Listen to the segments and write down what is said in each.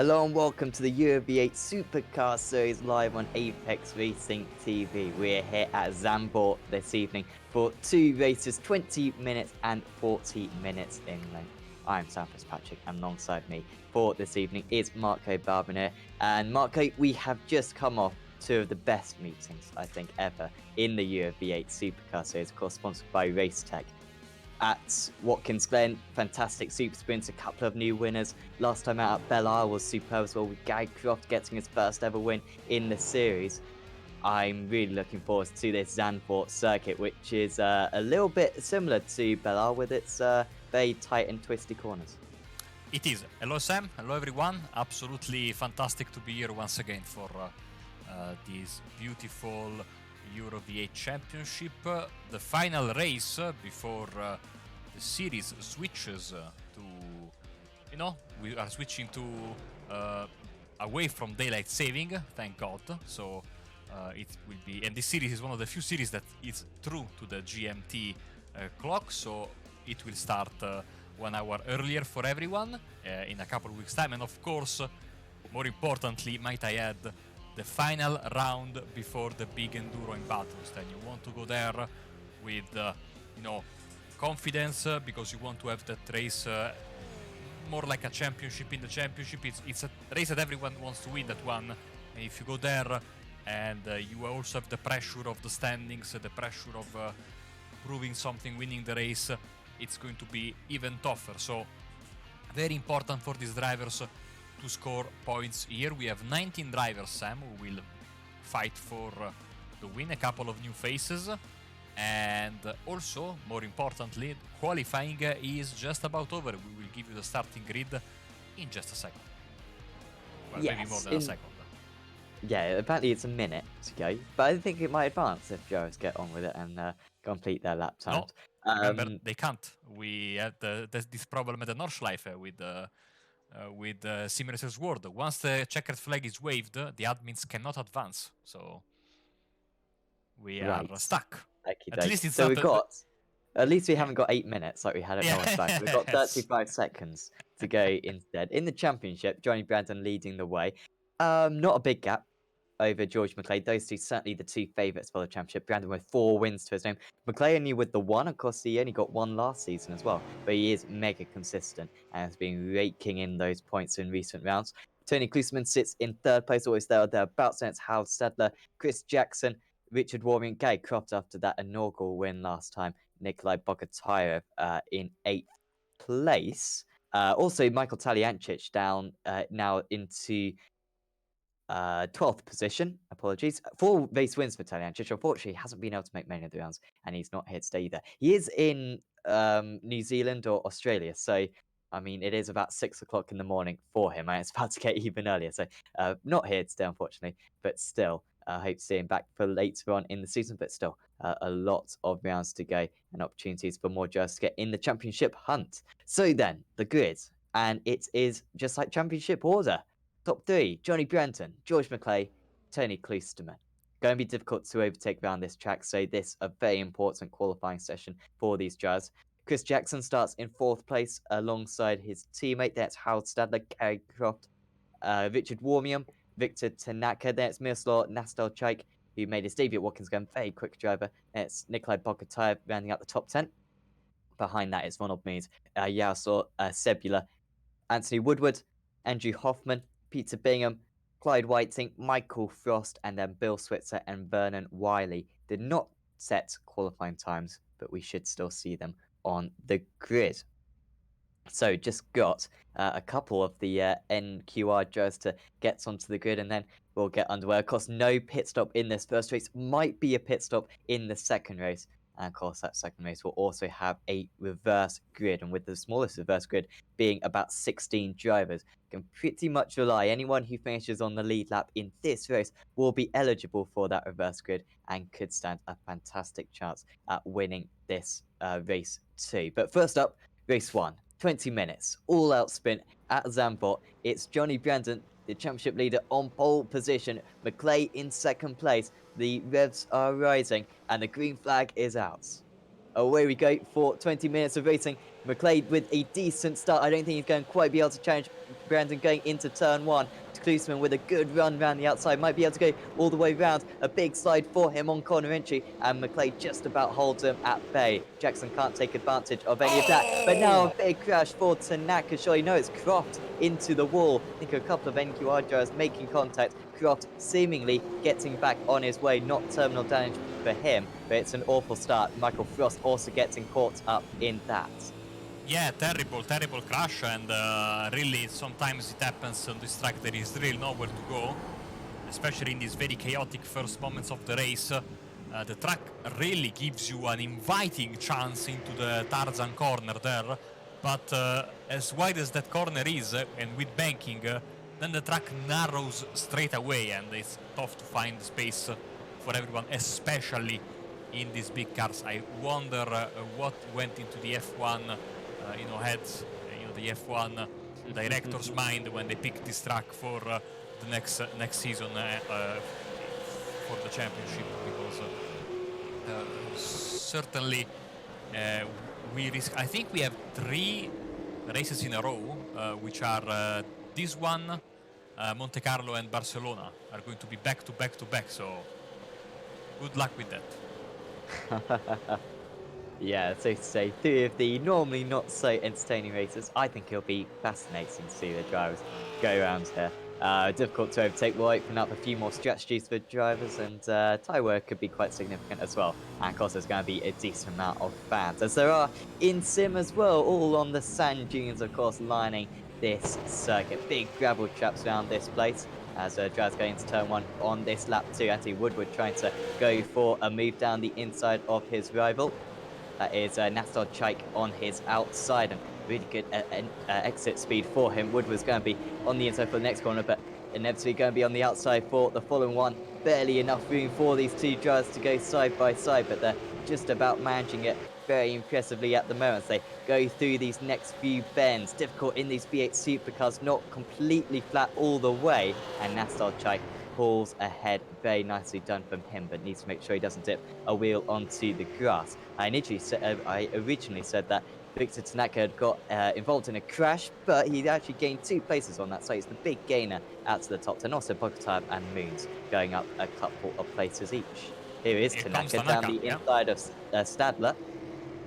Hello and welcome to the Euro V8 Supercar Series live on Apex Racing TV. We're here at Zandvoort this evening for two races, 20 minutes and 40 minutes in length. I'm Sam Fitzpatrick, and alongside me for this evening is Marco Barbonet. And Marco, we have just come off two of the best meetings, I think, ever in the Euro V8 Supercar Series, of course, sponsored by Racetech. At Watkins Glen, fantastic super sprints, a couple of new winners. Last time out at Belle Isle was superb as well, with Gary Croft getting his first ever win in the series. I'm really looking forward to this Zandvoort circuit, which is a little bit similar to Belle Isle with its very tight and twisty corners. It is. Hello Sam, hello everyone. Absolutely fantastic to be here once again for this beautiful Euro V8 Championship, the final race before the series switches to, we are switching to away from daylight saving, thank God. So it will be, and this series is one of the few series that is true to the GMT clock, so it will start 1 hour earlier for everyone in a couple of weeks' time, and of course, more importantly, might I add, the final round before the big enduring battles. Then you want to go there with confidence because you want to have that race more like a championship in the championship. It's a race that everyone wants to win, that one. And if you go there and you also have the pressure of the standings, the pressure of proving something, winning the race, it's going to be even tougher. So very important for these drivers to score points here. We have 19 drivers, Sam, who will fight for the win, a couple of new faces, and also, more importantly, qualifying is just about over. We will give you the starting grid in just a second. Well, Yes, maybe more than a second. Yeah, apparently it's a minute to go, but I think it might advance if drivers get on with it and complete their lap times. No, remember, they can't. We had this problem at the Nordschleife with Simmer's Ward. Once the checkered flag is waved, the admins cannot advance. So we are stuck. At least it's so not we've got, at least we yeah. haven't got 8 minutes like we had at Nordschleife. We've got 35 seconds to go instead. In the championship, Johnny Brandon leading the way. Not a big gap over George McClay. Those two certainly the two favourites for the championship. Brandon with 4 wins to his name. McClay only with the 1. Of course, he only got 1 last season as well. But he is mega consistent and has been raking in those points in recent rounds. Tony Klusman sits in 3rd place, always there or thereabouts. And it's Howard Stadler, Chris Jackson, Richard Warren, Gary Croft after that inaugural win last time. Nikolai Bogotayev in 8th place. Also, Michael Taliancic down now into 12th position. Apologies. 4 race wins for Taliancic. Unfortunately, he hasn't been able to make many of the rounds, and he's not here today either. He is in New Zealand or Australia, so I mean, it is about 6 o'clock in the morning for him, and it's about to get even earlier. So, not here today, unfortunately, but still, I hope to see him back for later on in the season. But still, a lot of rounds to go and opportunities for more drivers to get in the championship hunt. So then, the grid, and it is just like championship order. Top 3, Johnny Brenton, George McClay, Tony Klusman. Going to be difficult to overtake around this track, so this a very important qualifying session for these drivers. Chris Jackson starts in 4th place alongside his teammate. That's Howard Stadler, Gary Croft, Richard Warmium, Victor Tanaka. Then it's Miroslav Nastelchik, who made his debut at Watkins Glen, very quick driver. Then it's Nikolai Bogotayev rounding out the top 10. Behind that is Ronald Mead, Yaroslav Sebula, Anthony Woodward, Andrew Hoffman, Peter Bingham, Clyde Whiting, Michael Frost, and then Bill Switzer and Vernon Wiley did not set qualifying times, but we should still see them on the grid. So just got a couple of the NQR drivers to get onto the grid, and then we'll get underway. Of course, no pit stop in this first race. Might be a pit stop in the second race. And of course, that second race will also have a reverse grid. And with the smallest reverse grid being about 16 drivers, can pretty much rely anyone who finishes on the lead lap in this race will be eligible for that reverse grid and could stand a fantastic chance at winning this race too. But first up, race 1. 20 minutes, all-out sprint at Zandvoort. It's Johnny Brandon, the championship leader, on pole position. McClay in 2nd place. The revs are rising, and the green flag is out. Away we go for 20 minutes of racing. McClay with a decent start. I don't think he's going to quite be able to challenge Brandon going into turn 1. Klusman with a good run round the outside, might be able to go all the way round. A big slide for him on corner entry, and McClay just about holds him at bay. Jackson can't take advantage of any of that, but now a big crash for Tanaka. Surely no, it's Croft into the wall. I think a couple of NQR drivers making contact. Croft seemingly getting back on his way, not terminal damage for him, but it's an awful start. Michael Frost also getting caught up in that. Yeah, terrible crash, and really sometimes it happens on this track. There is really nowhere to go, especially in these very chaotic first moments of the race. The track really gives you an inviting chance into the Tarzan corner there, but as wide as that corner is, and with banking, then the track narrows straight away, and it's tough to find space for everyone, especially in these big cars. I wonder what went into the F1 heads, the F1 director's mind when they picked this track for the next season for the championship, because certainly we risk. I think we have 3 races in a row, which are this one, Monte Carlo and Barcelona are going to be back to back to back. So good luck with that. Yeah, safe to say, 3 of the normally not so entertaining races. I think it'll be fascinating to see the drivers go around here. Difficult to overtake will open up a few more strategies for drivers, and tyre wear could be quite significant as well. And of course, there's going to be a decent amount of fans, as there are in sim as well, all on the sand dunes, of course, lining this circuit. Big gravel traps around this place. As drivers going into turn 1 on this lap too. Anthony Woodward trying to go for a move down the inside of his rival. That is Nastar Chaik on his outside, and really good exit speed for him. Wood was going to be on the inside for the next corner, but inevitably going to be on the outside for the following one. Barely enough room for these 2 drivers to go side by side, but they're just about managing it very impressively at the moment as they go through these next few bends. Difficult in these V8 supercars, not completely flat all the way, and Nastar Chaik pulls ahead. Very nicely done from him, but needs to make sure he doesn't dip a wheel onto the grass. I originally said that Victor Tanaka had got involved in a crash, but he actually gained 2 places on that, so he's the big gainer out to the top 10. Also, Bogotyb and Moons going up a couple of places each. Here is Tanaka down the inside of Stadler.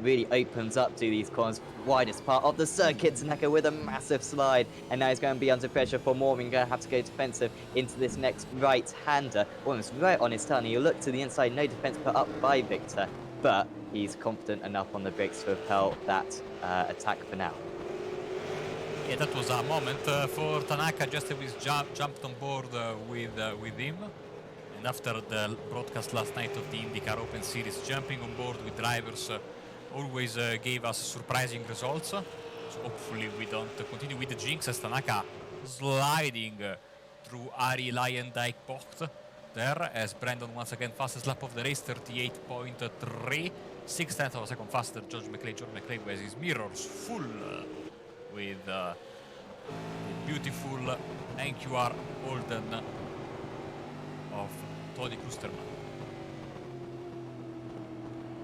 Really opens up to these corners, widest part of the circuit. Tanaka with a massive slide, and now he's going to be under pressure for more. We're going to have to go defensive into this next right-hander, almost right on his tail. And you look to the inside, no defense put up by Victor, but he's confident enough on the brakes to repel that attack for now. Yeah, that was a moment for Tanaka, just as he jumped on board with him. And after the broadcast last night of the IndyCar Open Series, jumping on board with drivers always gave us surprising results. So hopefully we don't continue with the jinx, as Tanaka sliding through Ari Leyendijk Bocht there, as Brandon once again fastest lap of the race, 38.3, 6/10 of a second faster. George McClay has his mirrors full with the beautiful NQR Holden of Tony Klusterman.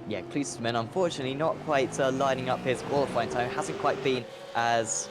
Yeah, Klusterman unfortunately not quite lining up his qualifying time. Hasn't quite been as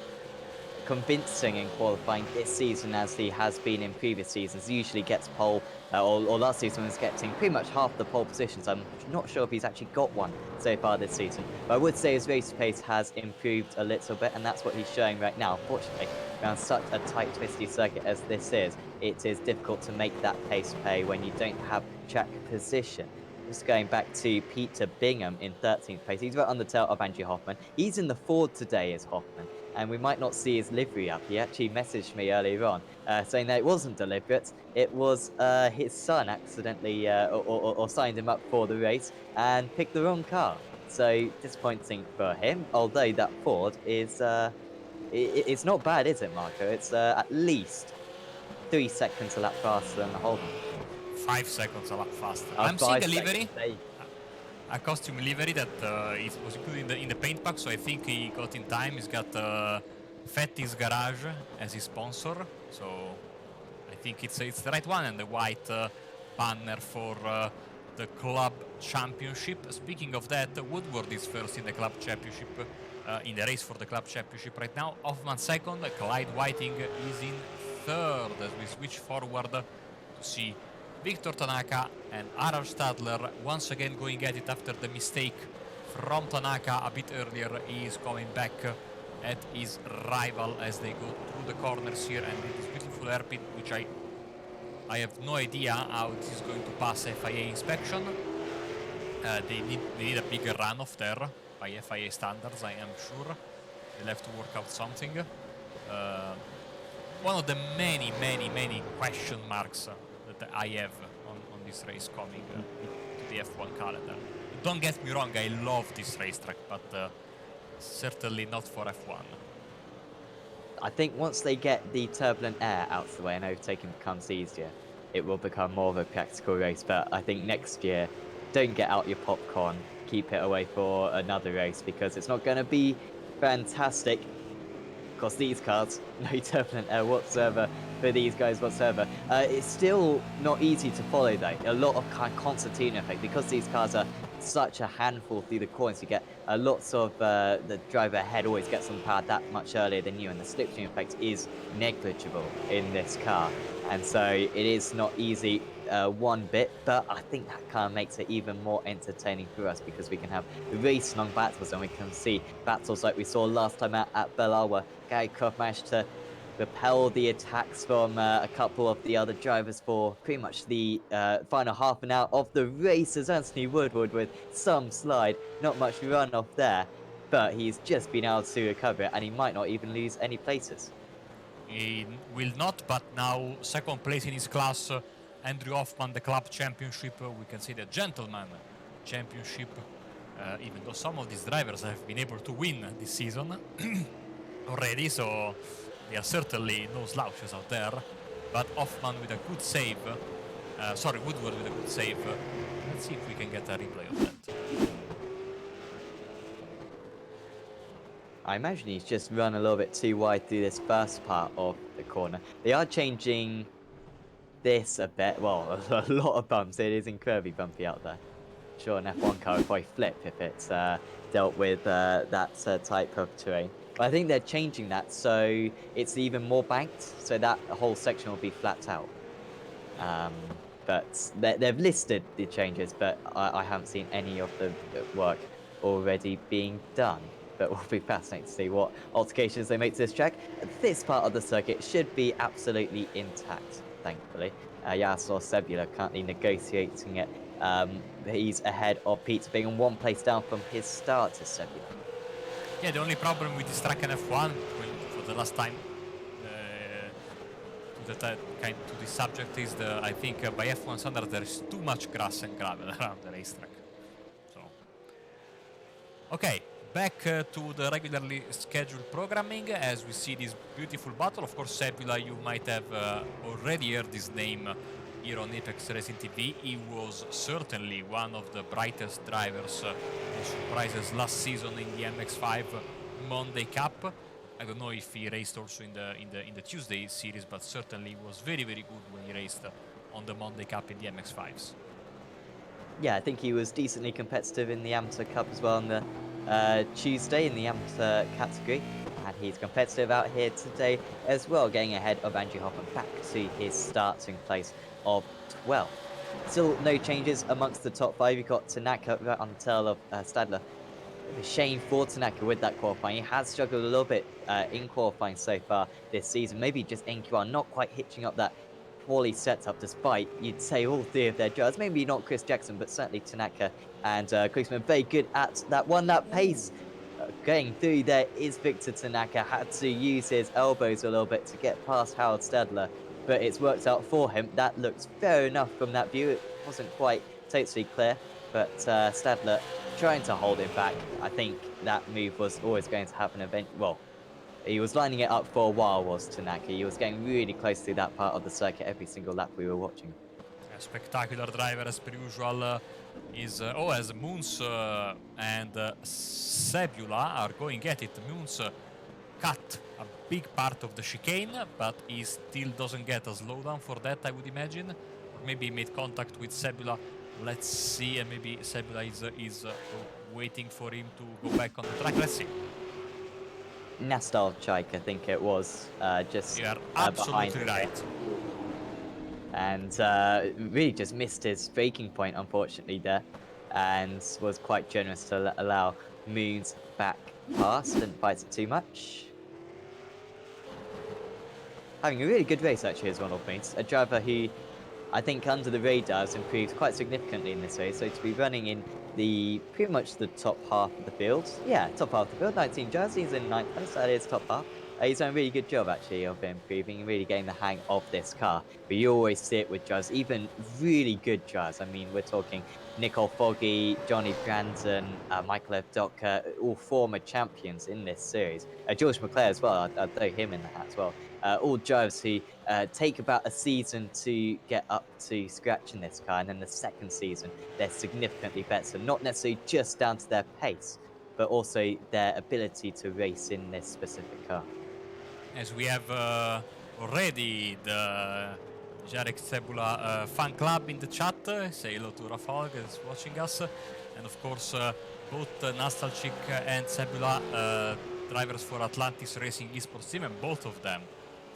convincing in qualifying this season as he has been in previous seasons. He usually gets pole, or last season was getting pretty much half the pole positions. I'm not sure if he's actually got one so far this season, but I would say his race pace has improved a little bit, and that's what he's showing right now. Unfortunately, around such a tight, twisty circuit as this is, it is difficult to make that pace pay when you don't have track position. Just going back to Peter Bingham in 13th place. He's right on the tail of Andrew Hoffman. He's in the Ford today as Hoffman, and we might not see his livery up. He actually messaged me earlier on saying that it wasn't deliberate. It was his son accidentally or signed him up for the race and picked the wrong car. So disappointing for him, although that Ford is... it's not bad, is it, Marco? It's at least 3 seconds a lap faster than the Holden. 5 seconds a lot faster. I'm seeing a livery, seconds, a costume livery that was included in the paint pack, so I think he got in time. He's got Fetty's Garage as his sponsor, so I think it's the right one, and the white banner for the club Championship. Speaking of that, Woodward is first in the Club Championship, in the race for the Club Championship right now. Hoffman second, Clyde Whiting is in third as we switch forward to see Victor Tanaka and Harald Stadler once again going at it after the mistake from Tanaka a bit earlier. He is coming back at his rival as they go through the corners here, and it is beautiful hairpin, which I have no idea how it is going to pass FIA inspection. They need a bigger runoff there by FIA standards, I am sure. They'll have to work out something. One of the many question marks that I have on this race coming to the F1 calendar. Don't get me wrong, I love this racetrack, but certainly not for F1. I think once they get the turbulent air out of the way and overtaking becomes easier, it will become more of a practical race. But I think next year, don't get out your popcorn, keep it away for another race, because it's not going to be fantastic. Because these cars, no turbulent air whatsoever for these guys whatsoever. It's still not easy to follow though. A lot of kind of concertina effect, because these cars are such a handful through the corners. You get lots of the driver ahead always gets on power that much earlier than you, and the slipstream effect is negligible in this car. And so it is not easy one bit, but I think that kind of makes it even more entertaining for us, because we can have race-long battles, and we can see battles like we saw last time out at Belle where Gary Croft managed to repel the attacks from a couple of the other drivers for pretty much the final half an hour of the race, as Anthony Woodward with some slide, not much runoff there, but he's just been able to recover it, and he might not even lose any places. He will not, but now second place in his class, Andrew Hoffman, the Club Championship. We can say the Gentleman Championship, even though some of these drivers have been able to win this season already, so there are certainly no slouches out there. But Hoffman with a good save, Woodward with a good save. Let's see if we can get a replay of that. I imagine he's just run a little bit too wide through this first part of the corner. They are changing this a bit. Well, a lot of bumps. It is incredibly bumpy out there. Sure, an F1 car would probably flip if it's dealt with that type of terrain. But I think they're changing that so it's even more banked, so that whole section will be flat out. But they've listed the changes, but I haven't seen any of the work already being done. But we'll be fascinated to see what altercations they make to this track. This part of the circuit should be absolutely intact, thankfully. Jaroslav Sebula currently negotiating it. He's ahead of Peter, being one place down from his start to Sebula. Yeah, the only problem with this track in F1, for the last time, to this subject is I think by F1 standards there is too much grass and gravel around the racetrack. So, okay. Back to the regularly scheduled programming as we see this beautiful battle. Of course, Sebula, you might have already heard his name here on Apex Racing TV. He was certainly one of the brightest drivers and surprises last season in the MX-5 Monday Cup. I don't know if he raced also in the Tuesday series, but certainly was very good when he raced on the Monday Cup in the MX-5s. Yeah, I think he was decently competitive in the Amateur Cup as well on the Tuesday in the Amateur category, and he's competitive out here today as well, getting ahead of Andrew Hoffman back to his starting place of 12th. Still no changes amongst the top 5. You've got Tanaka right on the tail of Stadler. A shame for Tanaka with that qualifying. He has struggled a little bit in qualifying so far this season. Maybe just NQR not quite hitching up that poorly set up, despite, you'd say, all three of their drivers. Maybe not Chris Jackson, but certainly Tanaka and Koosman very good at that one-lap pace. Going through there is Victor Tanaka. Had to use his elbows a little bit to get past Harald Stadler, but it's worked out for him. That looks fair enough from that view. It wasn't quite totally clear, but Stadler trying to hold him back. I think that move was always going to happen eventually. Well, he was lining it up for a while, was Tanaka. He was getting really close to that part of the circuit every single lap we were watching. A spectacular driver as per usual is as Moons and Sebula are going at it. Moons cut a big part of the chicane, but he still doesn't get a slowdown for that, I would imagine. Or maybe he made contact with Sebula Let's see, and maybe Sebula is waiting for him to go back on the track. Let's see. Nostalgic, I think it was, just You are behind absolutely him. right. And really just missed his breaking point, unfortunately, there. And was quite generous to allow Moons back past, didn't fight it too much. Having a really good race, actually, as Ronald Moons. A driver who I think under the radar has improved quite significantly in this race. So to be running in the pretty much the top half of the field, yeah, top half of the field, 19 jerseys in ninth place, that is top half. He's done a really good job actually of improving and really getting the hang of this car. But you always see it with drivers, even really good drivers. I mean, we're talking Nicole Foggy, Johnny Brandon, Michael F. Docker, all former champions in this series. George McClare as well, I'd throw him in the hat as well. All drivers who take about a season to get up to scratch in this car, and then the second season they're significantly better, not necessarily just down to their pace, but also their ability to race in this specific car. As we have already the Jarek Cebula fan club in the chat. Say hello to Rafal who's watching us. And of course, both Nostalgic and Cebula, drivers for Atlantis Racing Esports team, and both of them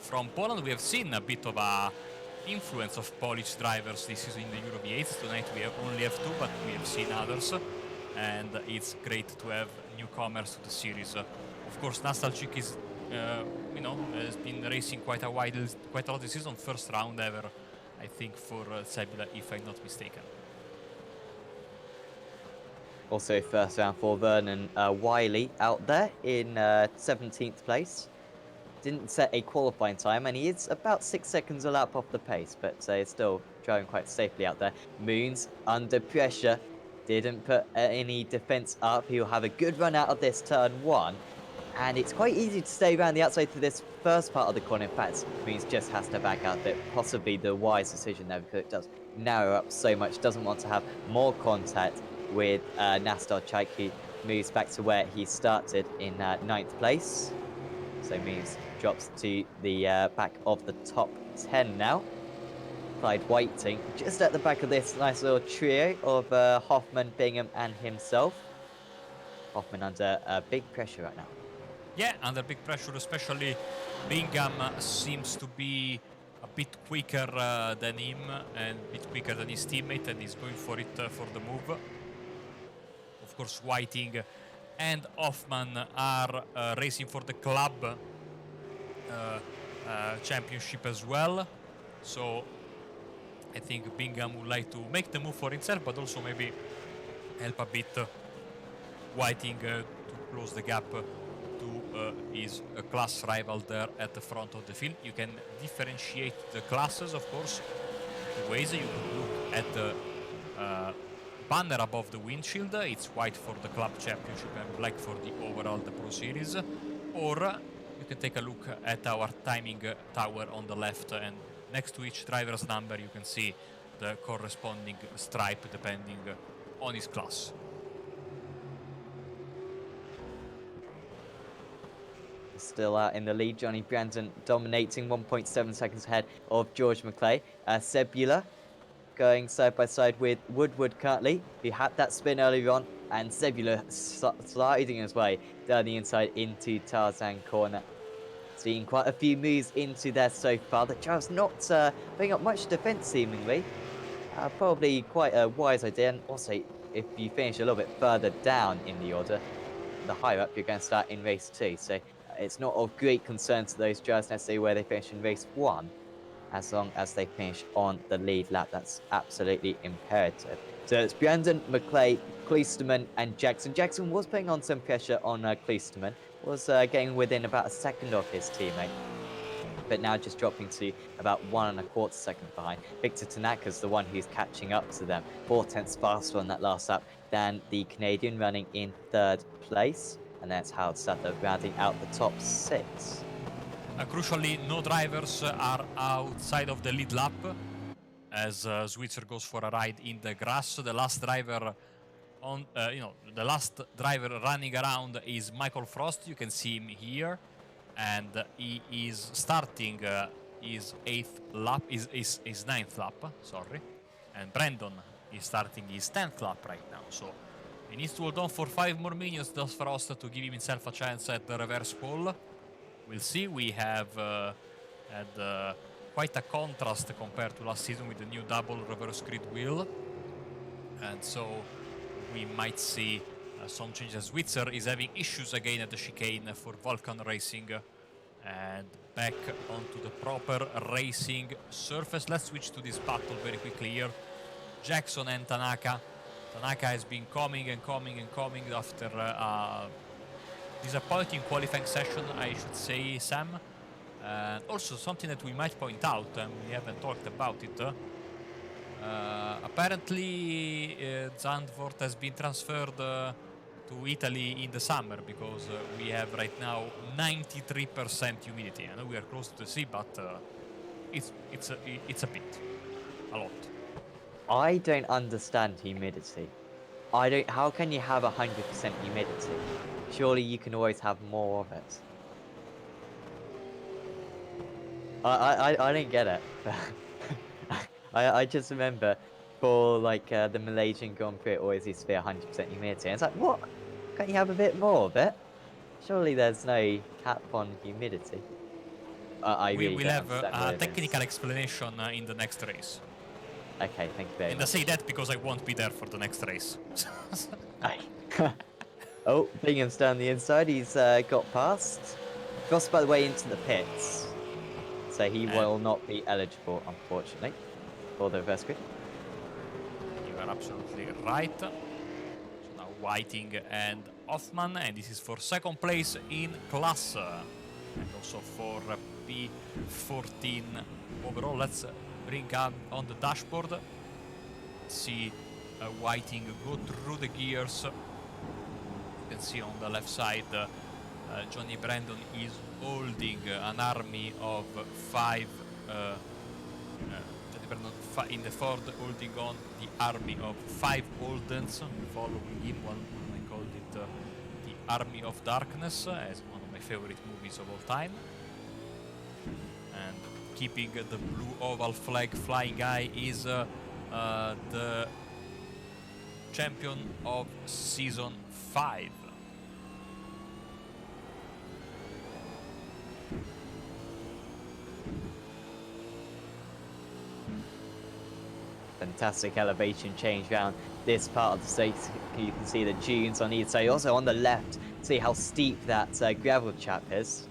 from Poland. We have seen a bit of a influence of Polish drivers this season in the Euro V8. Tonight we only have two, but we have seen others. And it's great to have newcomers to the series. Of course, Nostalgic is has been racing quite a lot this season. First round ever, I think, for Cebula, if I'm not mistaken. Also, first round for Vernon Wiley out there in 17th place. Didn't set a qualifying time, and he is about 6 seconds a lap off the pace, but he's still driving quite safely out there. Moons under pressure. Didn't put any defense up. He'll have a good run out of this turn one. And it's quite easy to stay around the outside for this first part of the corner. In fact, Moons just has to back out there. Possibly the wise decision there, because it does narrow up so much. Doesn't want to have more contact with Nastar Chaik, who moves back to where he started in 9th place. So Moons drops to the back of the top 10 now. Clyde Whiting just at the back of this nice little trio of Hoffman, Bingham, and himself. Hoffman under big pressure right now. Yeah, under big pressure, especially Bingham seems to be a bit quicker than him and a bit quicker than his teammate, and he's going for it for the move. Of course, Whiting and Hoffman are racing for the club championship as well. So I think Bingham would like to make the move for himself, but also maybe help a bit Whiting to close the gap to his class rival there at the front of the field. You can differentiate the classes, of course, two ways. You can look at the banner above the windshield. It's white for the club championship and black for the overall the Pro Series. Or you can take a look at our timing tower on the left, and next to each driver's number you can see the corresponding stripe depending on his class. Still out in the lead, Johnny Brandon dominating 1.7 seconds ahead of George McClay. Cebula going side by side with Woodward currently, who had that spin earlier on, and Cebula sliding his way down the inside into Tarzan corner. Seeing quite a few moves into there so far. The driver's not putting up much defense seemingly. Probably quite a wise idea, and also if you finish a little bit further down in the order, the higher up you're going to start in race 2. So it's not of great concern to those drivers necessarily where they finish in race 1, as long as they finish on the lead lap. That's absolutely imperative. So it's Brandon, McClay, Kloosterman, and Jackson. Jackson was putting on some pressure on Kloosterman, was getting within about a second of his teammate, but now just dropping to about 1.25 seconds behind. Victor Tanaka's the one who's catching up to them, 4/10 faster on that last lap than the Canadian, running in 3rd place. And that's Howard Sattler rounding out the top 6. Crucially, no drivers are outside of the lead lap as Switzer goes for a ride in the grass. The last driver on, the last driver running around is Michael Frost. You can see him here, and he is starting his 8th lap, his 9th lap. Sorry, and Brandon is starting his 10th lap right now. So he needs to hold on for 5 more minutes just for us to give himself a chance at the reverse pole. We'll see. We have had quite a contrast compared to last season with the new double reverse grid wheel. And so we might see some changes. Switzer is having issues again at the chicane for Vulcan Racing. And back onto the proper racing surface. Let's switch to this battle very quickly here. Jackson and Tanaka. Tanaka has been coming and coming and coming after a disappointing qualifying session, I should say, Sam. Also something that we might point out, and we haven't talked about it. Apparently Zandvoort has been transferred to Italy in the summer because we have right now 93% humidity. I know we are close to the sea, but it's a bit, a lot. I don't understand humidity. How can you have 100% humidity? Surely you can always have more of it. I don't get it. I just remember for like the Malaysian Grand Prix, it always used to be 100% humidity. And it's like, what? Can't you have a bit more of it? Surely there's no cap on humidity. We will have a technical explanation in the next race. Okay, thank you very much. And I say that because I won't be there for the next race. Oh, Bingham's down the inside. He's got past. Crossed, by the way, into the pits. So he will not be eligible, unfortunately, for the reverse grid. You are absolutely right. So now Whiting and Hoffman, and this is for second place in class. And also for P14 overall. Let's bring up on the dashboard. See Whiting go through the gears. You can see on the left side Johnny Brandon is holding an army of 5 Johnny Brandon in the Ford holding on the army of 5 Holdens following him. One I called it the Army of Darkness, as one of my favorite movies of all time. And keeping the blue oval flag flying high is the champion of season 5. Fantastic elevation change around this part of the state. You can see the dunes on either side. Also on the left, see how steep that gravel chap is.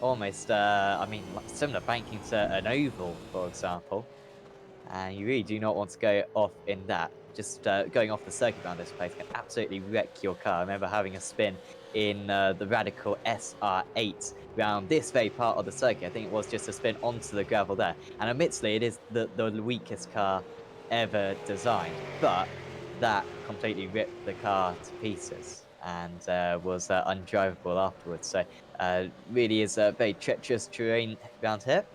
Almost, I mean, similar banking to an oval, for example. And you really do not want to go off in that. Just going off the circuit around this place can absolutely wreck your car. I remember having a spin in the Radical SR8 around this very part of the circuit. I think it was just a spin onto the gravel there. And admittedly, it is the weakest car ever designed, but that completely ripped the car to pieces and was undrivable afterwards. So really is a very treacherous terrain around here.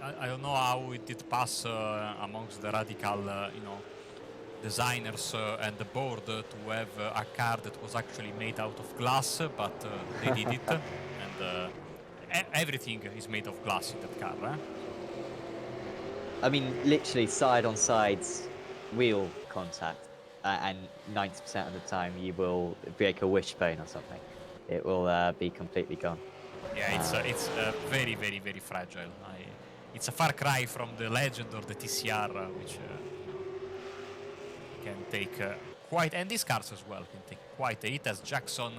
I don't know how it did pass amongst the radical, designers and the board to have a car that was actually made out of glass, but they did it, and everything is made of glass in that car. I mean, literally side-on-side wheel contact, and 90% of the time you will break a wishbone or something. It will be completely gone. Yeah, it's very, very, very fragile. It's a far cry from the Legend or the TCR, which can take quite, and these cars as well, can take quite a hit as Jackson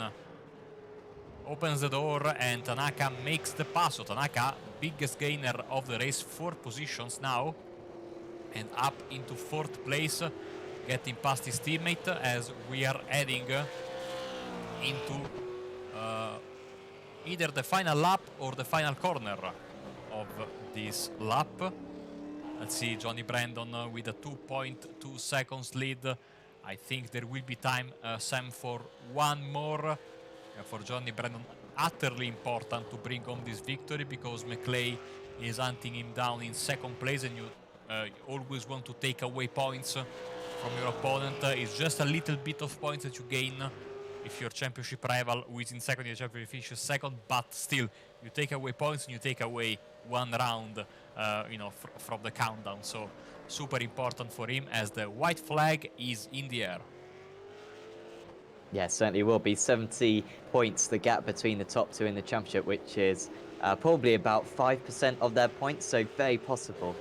opens the door and Tanaka makes the pass. So Tanaka, biggest gainer of the race, 4 positions now, and up into 4th place, getting past his teammate as we are heading into either the final lap or the final corner of this lap. Let's see, Johnny Brandon with a 2.2 seconds lead. I think there will be time, Sam, for one more. For Johnny Brandon, utterly important to bring home this victory because McLeay is hunting him down in 2nd place, and you always want to take away points from your opponent. It's just a little bit of points that you gain if your championship rival who is in second, your championship finishes second, but still you take away points and you take away one round, from the countdown. So super important for him as the white flag is in the air. Yeah, certainly will be 70 points, the gap between the top two in the championship, which is probably about 5% of their points, so very possible.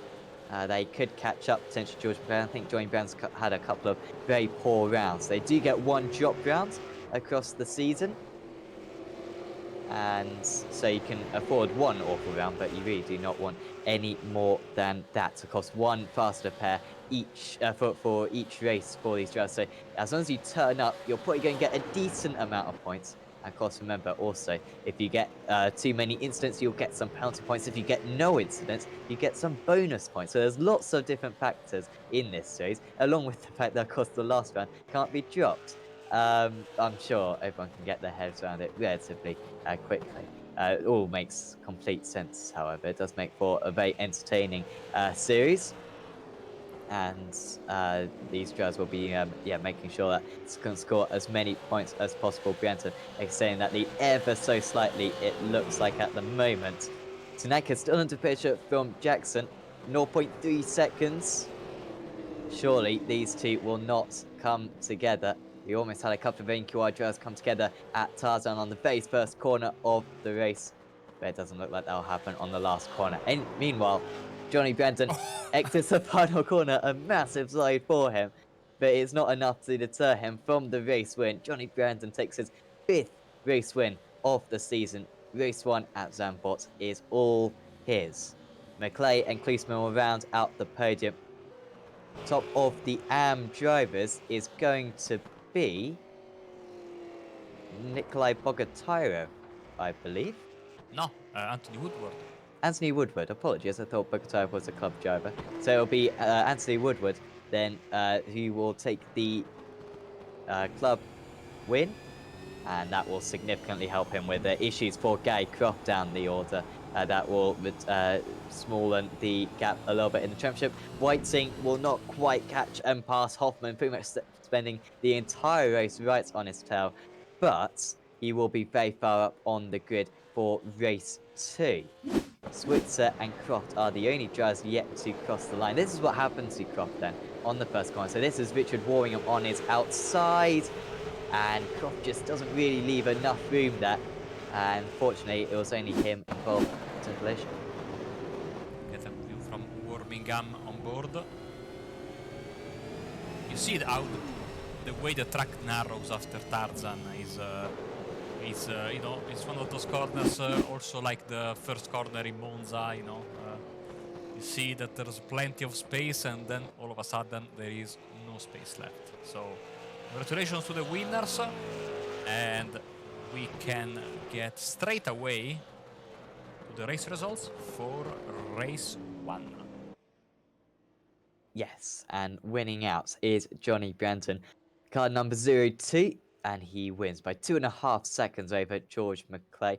They could catch up potentially George Brown. I think Johnny Brown's had a couple of very poor rounds. They do get one drop round across the season, and so you can afford one awful round, but you really do not want any more than that to cost one faster pair each for each race for these drivers. So as long as you turn up, you're probably going to get a decent amount of points. And of course, remember also, if you get too many incidents, you'll get some penalty points. If you get no incidents, you get some bonus points. So there's lots of different factors in this series, along with the fact that, of course, the last round can't be dropped. I'm sure everyone can get their heads around it relatively quickly. It all makes complete sense, however. It does make for a very entertaining series. And these drivers will be making sure that it's going to score as many points as possible. Brianton extending that lead ever so slightly, it looks like at the moment. Tanaka still under pressure from Jackson. 0.3 seconds. Surely these two will not come together. We almost had a couple of NQI drivers come together at Tarzan on the very first corner of the race, but it doesn't look like that'll happen on the last corner. And meanwhile, Johnny Brandon exits the final corner, a massive slide for him, but it's not enough to deter him from the race win. Johnny Brandon takes his 5th race win of the season. Race 1 at Zandvoort is all his. McClay and Kliesman will round out the podium. Top of the AM drivers is going to be Nikolai Bogotyro, I believe. No, Anthony Woodward. Anthony Woodward, apologies, I thought Bogotyro was a club driver. So it'll be Anthony Woodward then who will take the club win, and that will significantly help him with the issues for Gary Croft down the order. That will smallen the gap a little bit in the championship. Whiting will not quite catch and pass Hoffman, pretty much spending the entire race right on his tail, but he will be very far up on the grid for race 2. Switzer and Croft are the only drivers yet to cross the line. This is what happened to Croft then on the first corner. So this is Richard Warringham on his outside, and Croft just doesn't really leave enough room there. And fortunately, it was only him involved in the collision. Get a view from Birmingham on board. You see how the way the track narrows after Tarzan is it's one of those corners, also like the first corner in Monza. You see that there's plenty of space, and then all of a sudden there is no space left. So congratulations to the winners, and we can get straight away to the race results for race 1. Yes, and winning out is Johnny Branton, card number 02, and he wins by 2.5 seconds over George McClay.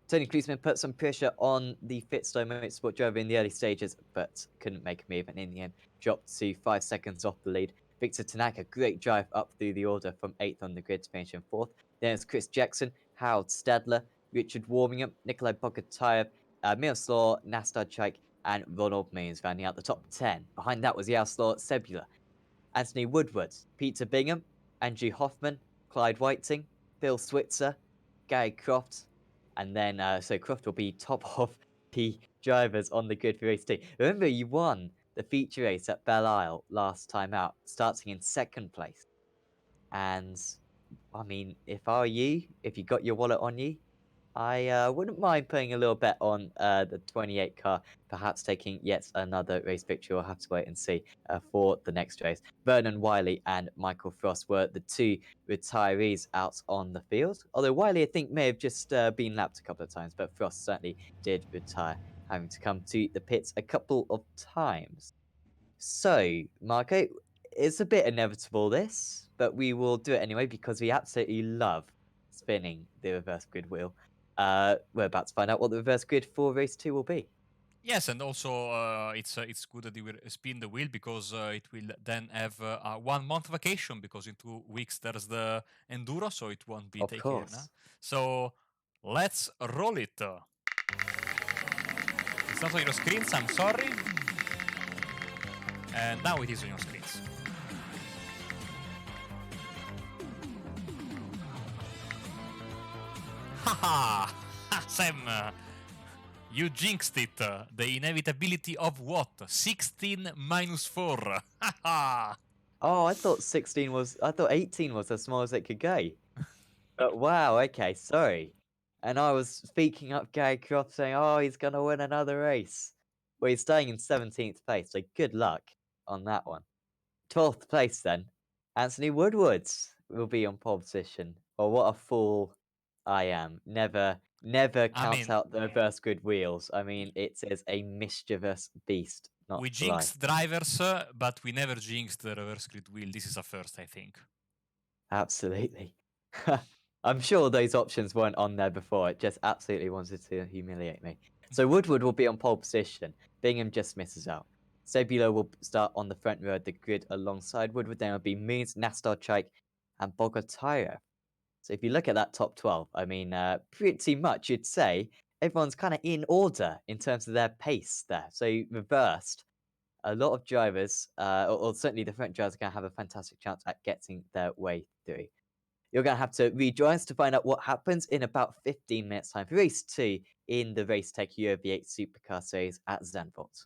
Tony Kliesman put some pressure on the Fitstone Motorsport driver in the early stages, but couldn't make a move, and in the end dropped to 5 seconds off the lead. Victor Tanaka, great drive up through the order from 8th on the grid to finish in 4th. Then it's Chris Jackson, Harold Stadler, Richard Warmingham, Nikolai Bogotyrev, Miroslav Nastadchik, and Ronald Means rounding out the top 10. Behind that was Jaroslav Sebula, Anthony Woodward, Peter Bingham, Andrew Hoffman, Clyde Whiting, Phil Switzer, Gary Croft, and then so Croft will be top of the drivers on the grid for race 2. Remember, you won the feature race at Belle Isle last time out, starting in 2nd place. And I mean, if I were you, if you got your wallet on you, I wouldn't mind putting a little bet on the 28 car, perhaps taking yet another race victory. We'll have to wait and see for the next race. Vernon Wiley and Michael Frost were the 2 retirees out on the field. Although Wiley, I think, may have just been lapped a couple of times, but Frost certainly did retire, having to come to the pits a couple of times. So, Marco, it's a bit inevitable this, but we will do it anyway because we absolutely love spinning the reverse grid wheel. We're about to find out what the reverse grid for race 2 will be. Yes, and also it's good that you will spin the wheel because it will then have a 1 month vacation because in 2 weeks there's the enduro, so it won't be Of taken here now. course. So let's roll it. It's not on your screens, I'm sorry. And now it is on your screens. Haha! Sam! You jinxed it. The inevitability of what? 16 minus 4. Haha! Oh, I thought 18 was as small as it could go. But wow, okay, sorry. And I was speaking up Gary Croft saying, oh, he's going to win another race. Well, he's staying in 17th place, so good luck on that one. 12th place then. Anthony Woodward will be on pole position. Well, what a fool I am. Never I count mean, out the reverse grid wheels. I mean, it is a mischievous beast, not we to lie. jinxed drivers, but we never jinxed the reverse grid wheel. This is a first, I think. Absolutely. I'm sure those options weren't on there before. It just absolutely wanted to humiliate me. So Woodward will be on pole position. Bingham just misses out. Sebula will start on the front row of the grid alongside Woodward. Then will be Moons, Nastarchik, and Bogotyra. So if you look at that top 12, I mean, pretty much you'd say everyone's kind of in order in terms of their pace there. So reversed, a lot of drivers, or certainly the front drivers, are going to have a fantastic chance at getting their way through. You're going to have to rejoin us to find out what happens in about 15 minutes' time for race 2 in the Racetech Euro V8 Supercar Series at Zandvoort.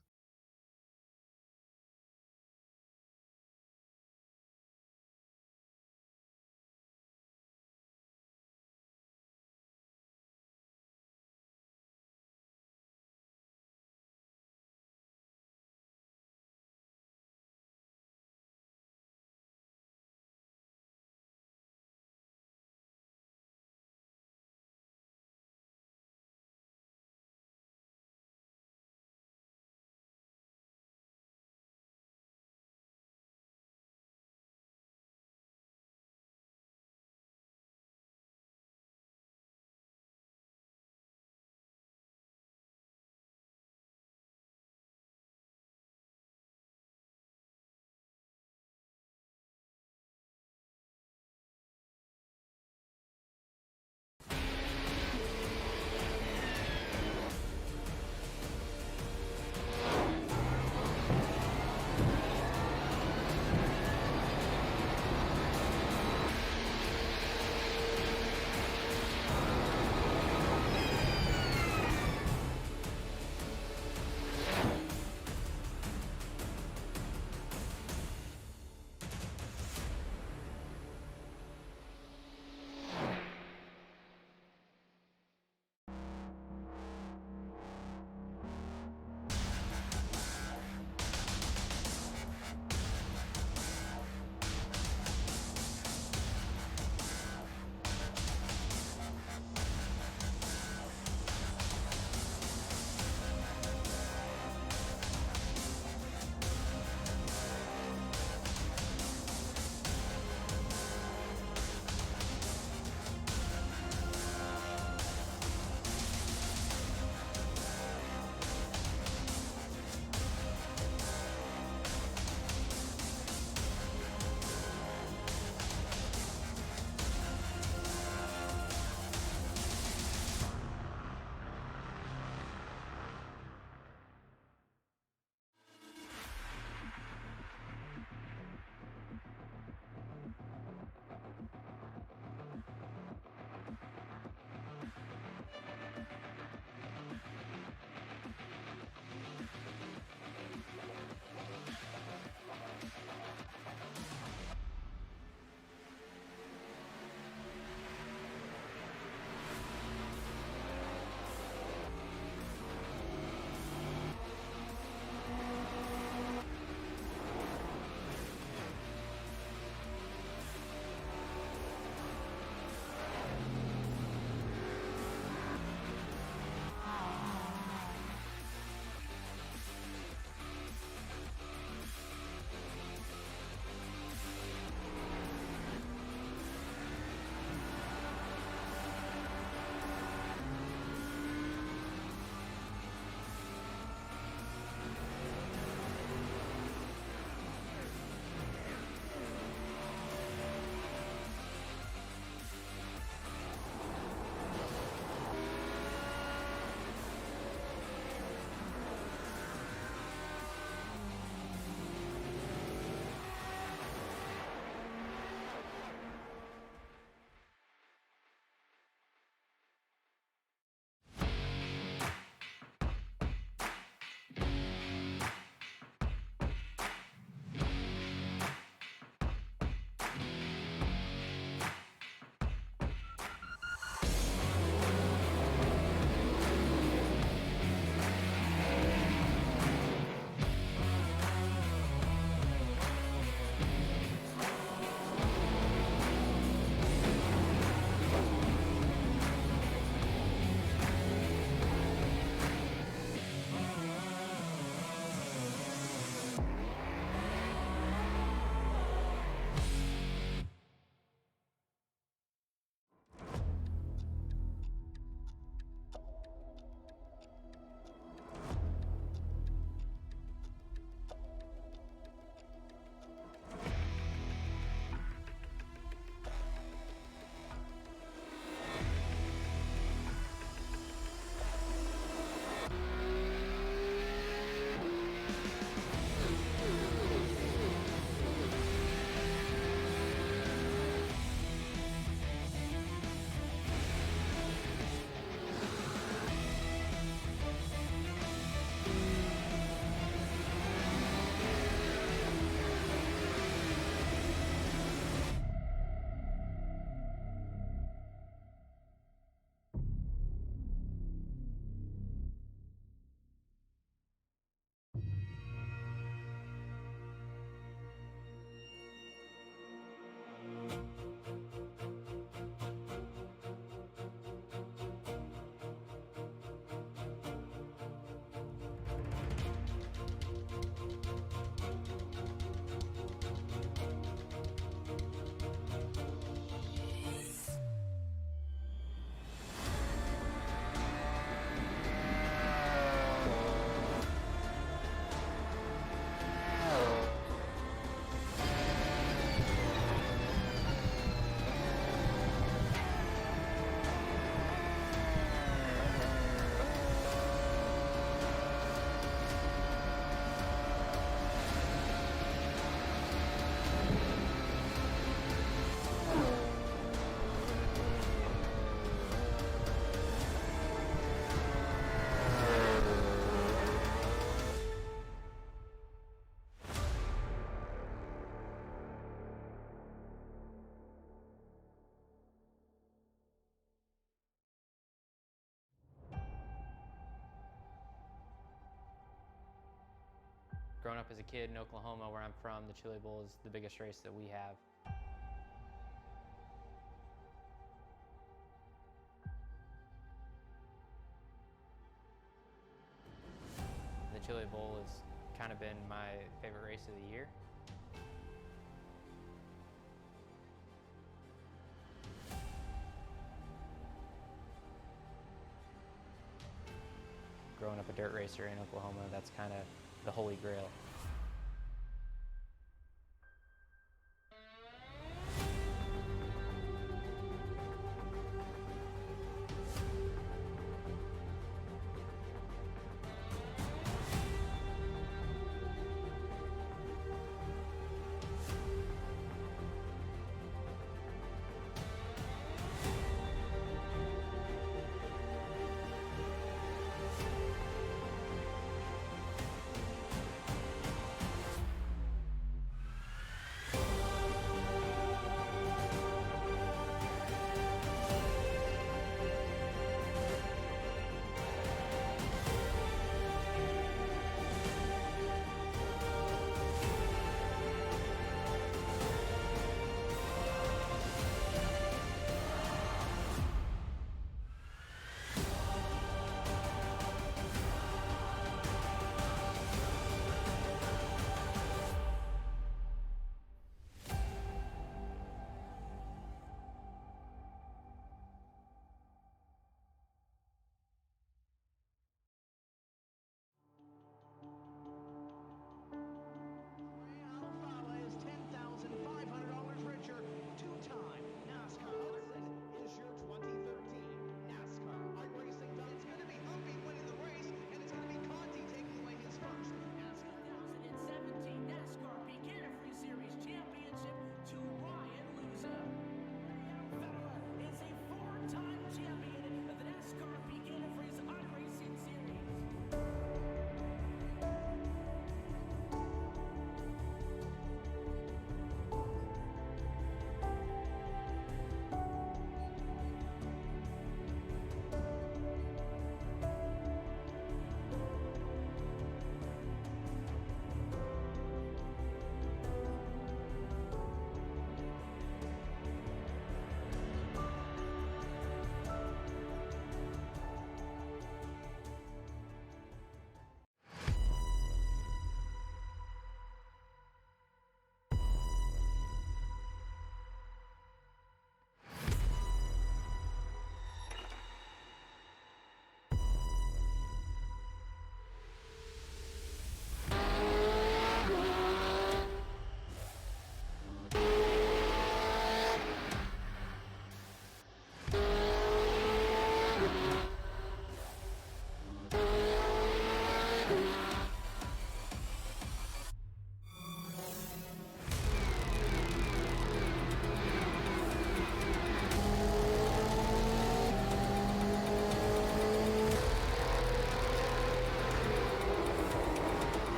Growing up as a kid in Oklahoma, where I'm from, the Chili Bowl is the biggest race that we have. The Chili Bowl has kind of been my favorite race of the year. Growing up a dirt racer in Oklahoma, that's kind of the holy grail.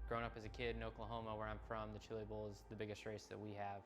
growing up as a kid in Oklahoma, where I'm from, the Chili Bowl is the biggest race that we have.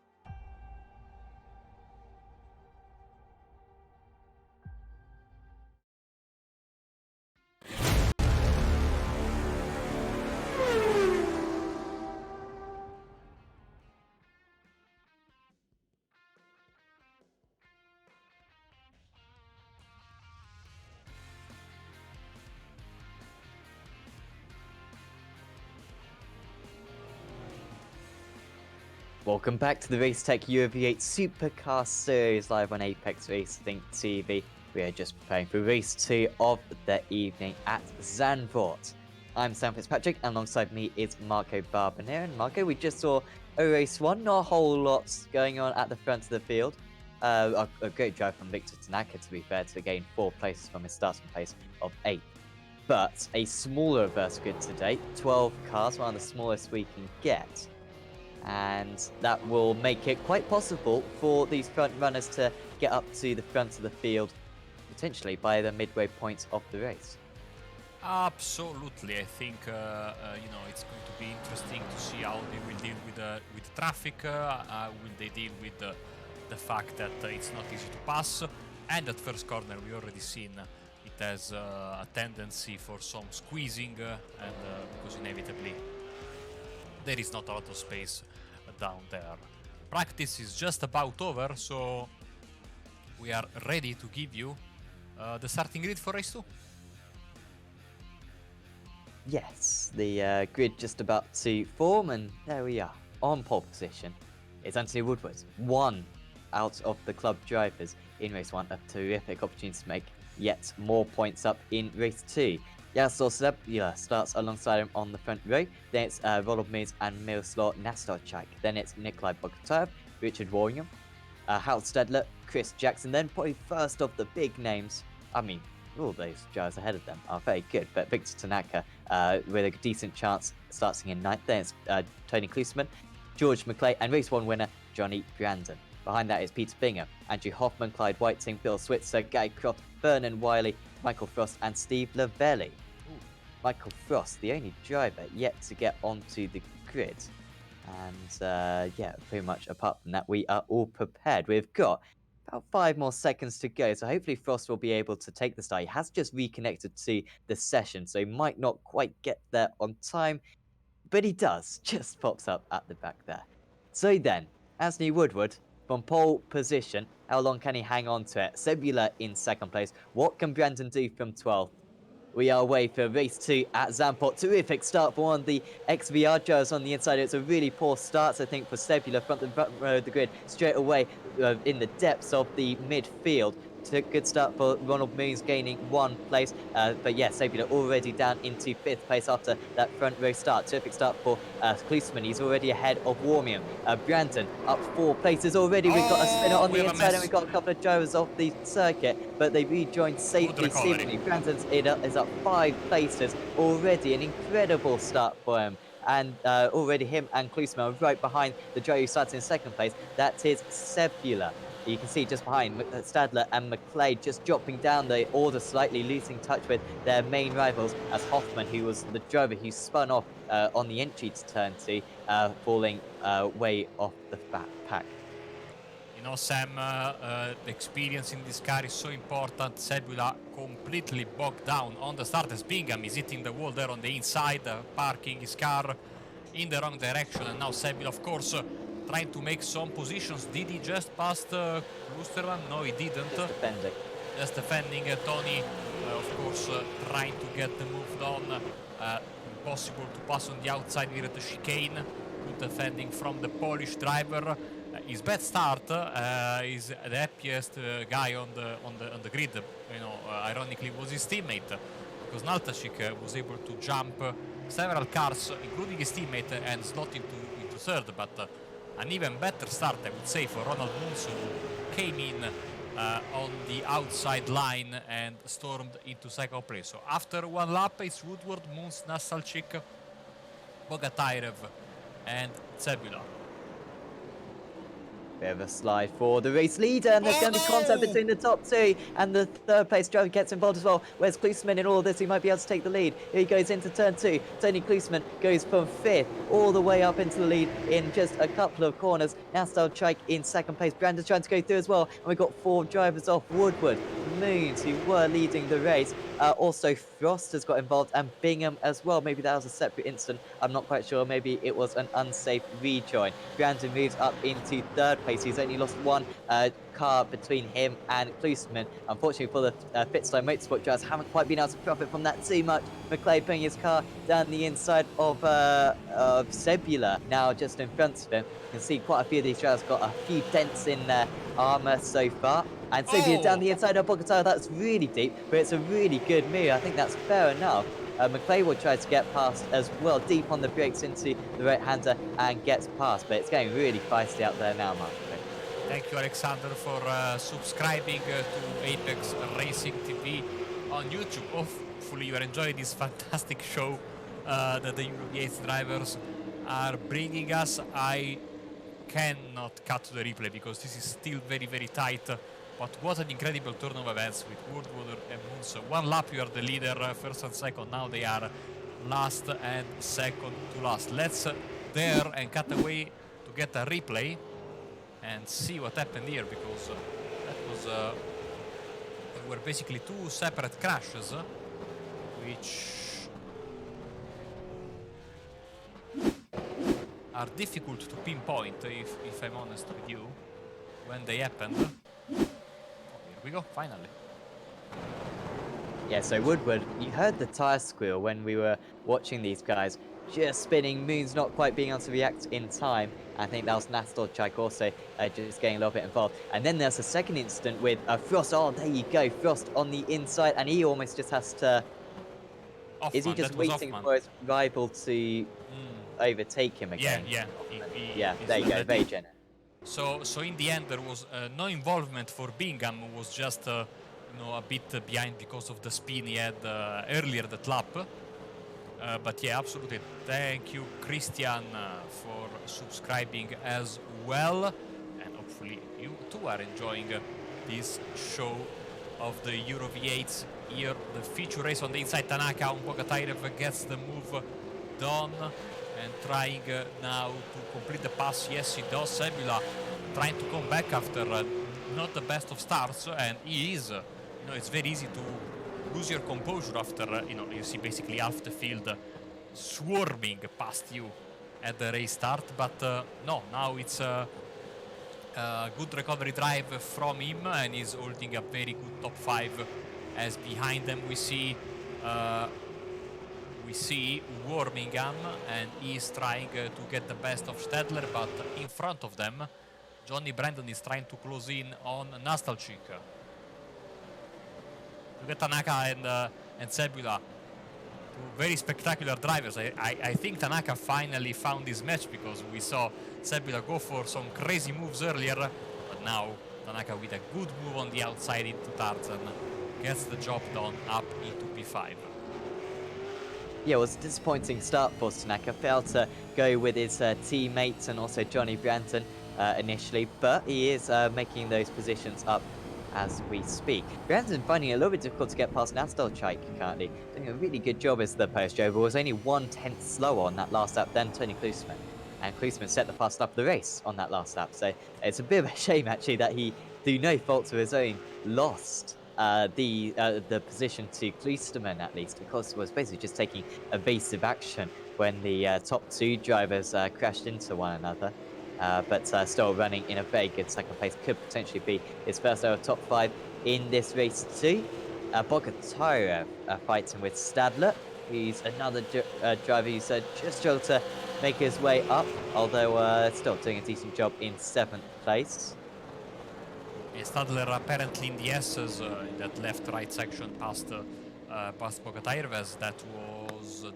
Welcome back to the Racetech UV8 Supercar Series live on Apex Racing TV. We are just preparing for race 2 of the evening at Zandvoort. I'm Sam Fitzpatrick, and alongside me is Marco Barbanero. And Marco, we just saw a race 1, not a whole lot going on at the front of the field. A great drive from Victor Tanaka, to be fair, to gain 4 places from his starting place of 8. But a smaller reverse grid today, 12 cars, one of the smallest we can get. And that will make it quite possible for these front runners to get up to the front of the field, potentially by the midway point of the race. Absolutely, I think it's going to be interesting to see how they will deal with traffic. Will they deal with the fact that it's not easy to pass? And at first corner, we already seen it has a tendency for some squeezing, and because inevitably there is not a lot of space down there. Practice is just about over, so we are ready to give you the starting grid for race 2. Yes, the grid just about to form, and there we are. On pole position is Anthony Woodward, one out of the club drivers in race 1, a terrific opportunity to make yet more points up in race 2. S07 starts alongside him on the front row. Then it's Rolov Mears and Miroslav Nastarchak. Then it's Nikolai Bogotayev, Richard Warringham, Hal Stedler, Chris Jackson. Then probably first of the big names. I mean, all those drivers ahead of them are very good, but Victor Tanaka with a decent chance starting in 9th. Then it's Tony Klusman, George McClay, and race 1 winner Johnny Brandon. Behind that is Peter Binger, Andrew Hoffman, Clyde Whiting, Bill Switzer, Guy Croft, Vernon Wiley, Michael Frost, and Steve Lavelli. Michael Frost, the only driver yet to get onto the grid. And pretty much apart from that, we are all prepared. We've got about 5 more seconds to go, so hopefully Frost will be able to take the start. He has just reconnected to the session, so he might not quite get there on time, but he does. Just pops up at the back there. So then, Anthony Woodward, from pole position, how long can he hang on to it? Sebula in 2nd place. What can Brandon do from 12th? We are away for race 2 at Zandvoort. Terrific start for one of the XVR drivers on the inside. It's a really poor start, I think, for Sebula front row of the grid, straight away in the depths of the midfield. Good start for Ronald Mears, gaining 1 place. But yeah, Sebula already down into 5th place after that front row start. Terrific start for Klusman. He's already ahead of Warmium. Brandon up 4 places already. We've got a spinner on the inside, and we've got a couple of drivers off the circuit, but they rejoined safely, seemingly. Brandon's is up 5 places already. An incredible start for him. And already him and Klusman are right behind the driver who starts in 2nd place. That is Sebula. You can see just behind Stadler and McClay just dropping down the order slightly, losing touch with their main rivals, as Hoffman, who was the driver who spun off on the entry to turn 2, falling way off the pack. You know, Sam, the experience in this car is so important. Sebula completely bogged down on the start as Bingham is hitting the wall there on the inside, parking his car in the wrong direction. And now Sebula, of course, trying to make some positions. Did he just pass Klusterman? No, he didn't. Just defending. Tony, of course, trying to get the move on. Impossible to pass on the outside here at the chicane. Good defending from the Polish driver. His bad start is the happiest guy on the grid. Ironically, was his teammate, because Naltashik was able to jump several cars, including his teammate, and slot into 3rd. But an even better start, I would say, for Ronald Moons, who came in on the outside line and stormed into 2nd place. So after 1 lap, it's Woodward, Moons, Nassalchik, Bogatayev, and Sebula. Bit of a slide for the race leader, and there's going to be contact between the top two, and the third place driver gets involved as well. Where's Klusman in all this? He might be able to take the lead. Here he goes into turn 2. Tony Klusman goes from 5th all the way up into the lead in just a couple of corners. Nastal Chike in 2nd place. Brandon's trying to go through as well, and we've got 4 drivers off Woodward, Moons, who were leading the race. Also, Frost has got involved, and Bingham as well. Maybe that was a separate incident. I'm not quite sure. Maybe it was an unsafe rejoin. Brandon moves up into 3rd place. He's only lost 1 car between him and Klusman. Unfortunately for the Fitstone Motorsport drivers, haven't quite been able to profit from that too much. McLeod putting his car down the inside of Sebula, now just in front of him. You can see quite a few of these drivers got a few dents in their armour so far. And Sebula down the inside of Bogota. That's really deep, but it's a really good move. I think that's fair enough. McLeod will try to get past as well, deep on the brakes into the right-hander, and gets past. But it's getting really feisty out there now, Mark. Thank you, Alexander, for subscribing to Apex Racing TV on YouTube. Hopefully you are enjoying this fantastic show that the Euro V8 drivers are bringing us. I cannot cut to the replay because this is still very, very tight. But what an incredible turn of events with Woodward and Moons. 1 lap you are the leader, 1st and 2nd. Now they are last and 2nd to last. Let's dare and cut away to get a replay and see what happened here, because that was there were basically 2 separate crashes, which are difficult to pinpoint, if I'm honest with you, when they happened. Here we go, finally. Yeah, so Woodward, you heard the tyre squeal when we were watching these guys just spinning. Moons not quite being able to react in time. I think that was Nastorchik also just getting a little bit involved. And then there's a second incident with Frost. Oh, there you go, Frost on the inside, and he almost just has to... Is he just waiting for his rival to overtake him again? Yeah. Yeah, there you go, very generous. So in the end there was no involvement for Bingham, who was just a bit behind because of the spin he had earlier that lap. But yeah, absolutely. Thank you, Christian, for subscribing as well. And hopefully you too are enjoying this show of the Euro V8s. Here, the feature race on the inside. Tanaka on Bogatairev gets the move done and trying now to complete the pass. Yes, he does. Sebula trying to come back after not the best of starts, and he is. It's very easy to lose your composure after you see basically half the field swarming past you at the race start. But no, now it's a good recovery drive from him, and he's holding a very good top 5. As behind them we see Wormingham, and he's trying to get the best of Stedler, but in front of them Johnny Brandon is trying to close in on Nastalchik. Look at Tanaka and Sebula, 2 very spectacular drivers. I think Tanaka finally found his match, because we saw Sebula go for some crazy moves earlier, but now Tanaka with a good move on the outside into Tarzan gets the job done up into P5. Yeah, it was a disappointing start for Tanaka. Failed to go with his teammates and also Johnny Branton initially, but he is making those positions up as we speak. Branton finding it a little bit difficult to get past Nastalchik currently. Doing a really good job as the post driver. Was only 1/10 slower on that last lap than Tony Klusman. And Klusman set the fast lap of the race on that last lap. So it's a bit of a shame actually that he, through no fault of his own, lost the position to Klusman at least, because he was basically just taking evasive action when the top 2 drivers crashed into one another. But still running in a very good 2nd place. Could potentially be his first ever top 5 in this race too. Bogatairev fighting with Stadler. He's another driver who's just struggled to make his way up, although still doing a decent job in 7th place. Stadler apparently in the S's in that left-right section past Bogatairev, as that was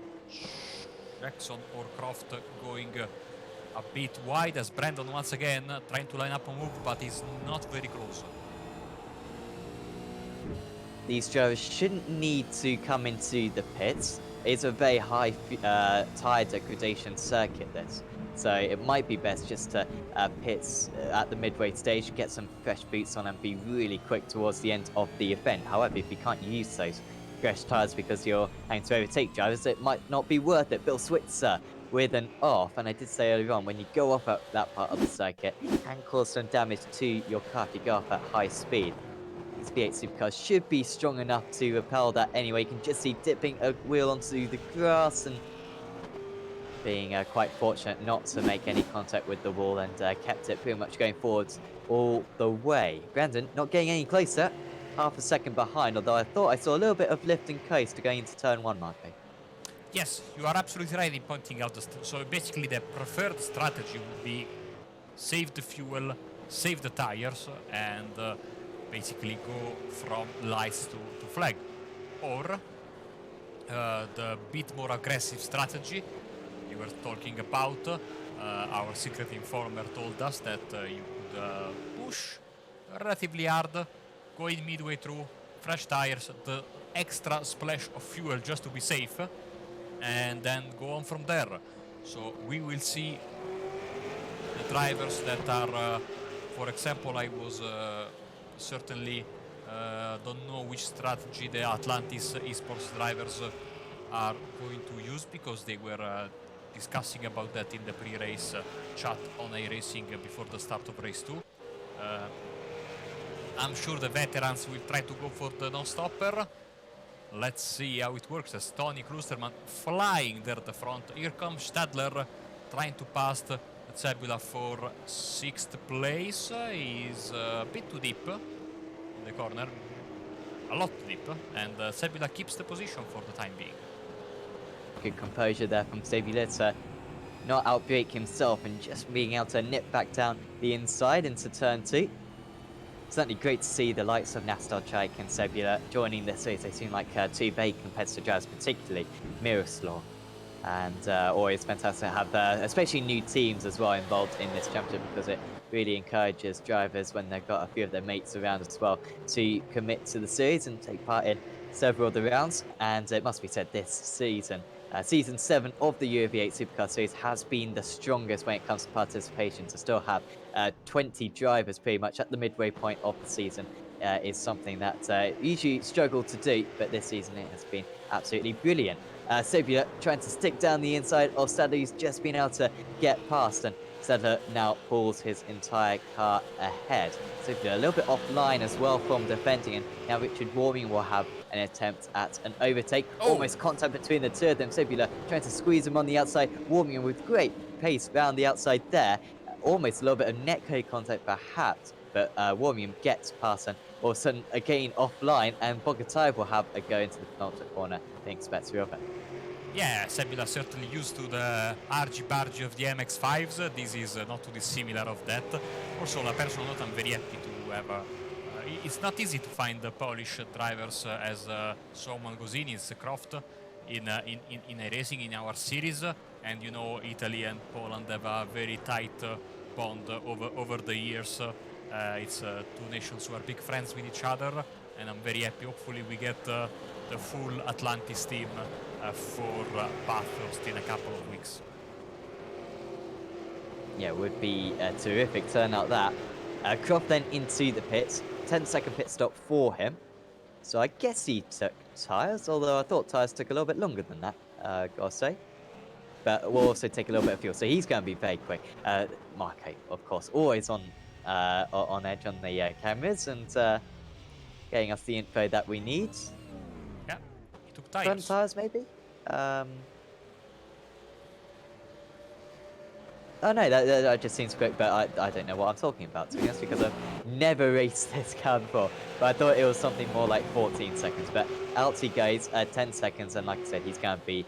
Jackson or Croft going a bit wide, as Brandon once again trying to line up a move, but he's not very close. These drivers shouldn't need to come into the pits. It's a very high tire degradation circuit, this. So it might be best just to pit at the midway stage, get some fresh boots on and be really quick towards the end of the event. However, if you can't use those fresh tyres because you're having to overtake drivers, it might not be worth it. Bill Switzer with an off, and I did say earlier on, when you go off at that part of the circuit, can cause some damage to your car if you go off at high speed. These V8 supercars should be strong enough to repel that anyway. You can just see dipping a wheel onto the grass and being quite fortunate not to make any contact with the wall, and kept it pretty much going forwards all the way. Brandon not getting any closer, half a second behind, although I thought I saw a little bit of lift and coast going into turn 1, Marco. Yes, you are absolutely right in pointing out so basically the preferred strategy would be save the fuel, save the tires, and basically go from lights to flag. Or the bit more aggressive strategy you were talking about, our secret informer told us that you could push relatively hard, go in midway through, fresh tires, the extra splash of fuel just to be safe, and then go on from there. So we will see the drivers that are, for example, I was certainly don't know which strategy the Atlantis esports drivers are going to use, because they were discussing about that in the pre-race chat on iRacing before the start of race 2. I'm sure the veterans will try to go for the non-stopper. Let's see how it works as Tony Klusterman flying there at the front. Here comes Stadler trying to pass Cebula for 6th place. He's a bit too deep in the corner, a lot too deep, and Cebula keeps the position for the time being. Good composure there from Cebula to not outbrake himself and just being able to nip back down the inside into turn 2. Certainly great to see the likes of Nastarchik and Cebula joining this race. They seem like two very competitive drivers, particularly Miroslav. And always fantastic to have, especially new teams as well, involved in this championship, because it really encourages drivers, when they've got a few of their mates around as well, to commit to the series and take part in several of the rounds. And it must be said, this season, Season 7 of the UV8 Supercar Series has been the strongest when it comes to participation. To still have 20 drivers pretty much at the midway point of the season is something that usually struggle to do, but this season it has been absolutely brilliant. Cebula trying to stick down the inside of Stadler, who's just been able to get past, and Stadler now pulls his entire car ahead. Cebula a little bit offline as well from defending, and now Richard Warming will have an attempt at an overtake. Almost contact between the two of them. Cebula trying to squeeze him on the outside, Warming with great pace round the outside there. Almost a little bit of netcode contact perhaps, but Warming gets past, and all of a sudden again offline, and Bogatyv will have a go into the penultimate corner, being expected of it. Yeah, Cebula certainly used to the argy-bargy of the MX-5s. This is not too dissimilar of that. Also, on a personal note, I'm very happy to have it's not easy to find the Polish drivers as Soman Gosini's Croft in racing in our series. And you know, Italy and Poland have a very tight bond over the years. It's two nations who are big friends with each other, and I'm very happy. Hopefully we get the full Atlantis team for Bathurst in a couple of weeks. Yeah, it would be a terrific turnout that. Croft then into the pits, 10-second pit stop for him. So I guess he took tyres, although I thought tyres took a little bit longer than that, gotta say. But we'll also take a little bit of fuel, so he's going to be very quick. Marco, of course, always on edge on the cameras, and getting us the info that we need. Yeah, he took tyres. Front tyres, maybe? Oh no, that just seems quick, but I don't know what I'm talking about, to be honest, because I've never raced this car before. But I thought it was something more like 14 seconds. But out he goes, 10 seconds, and like I said, he's going to be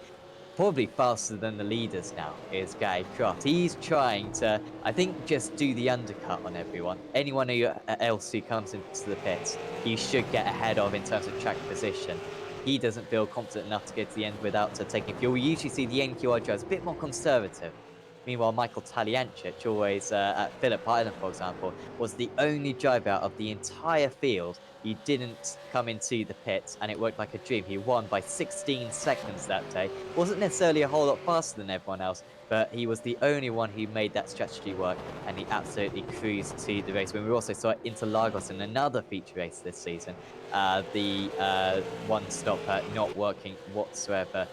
probably faster than the leaders now, is Gary Croft. He's trying to, I think, just do the undercut on everyone. Anyone else who comes into the pits, he should get ahead of in terms of track position. He doesn't feel confident enough to get to the end without taking fuel. We usually see the NQR drivers a bit more conservative Meanwhile, Michael Taliancic, always at Phillip Island, for example, was the only driver out of the entire field he didn't come into the pits, and it worked like a dream. He won by 16 seconds that day. Wasn't necessarily a whole lot faster than everyone else, but he was the only one who made that strategy work, and he absolutely cruised to the race. When we also saw Interlagos in another feature race this season, the one stop not working whatsoever.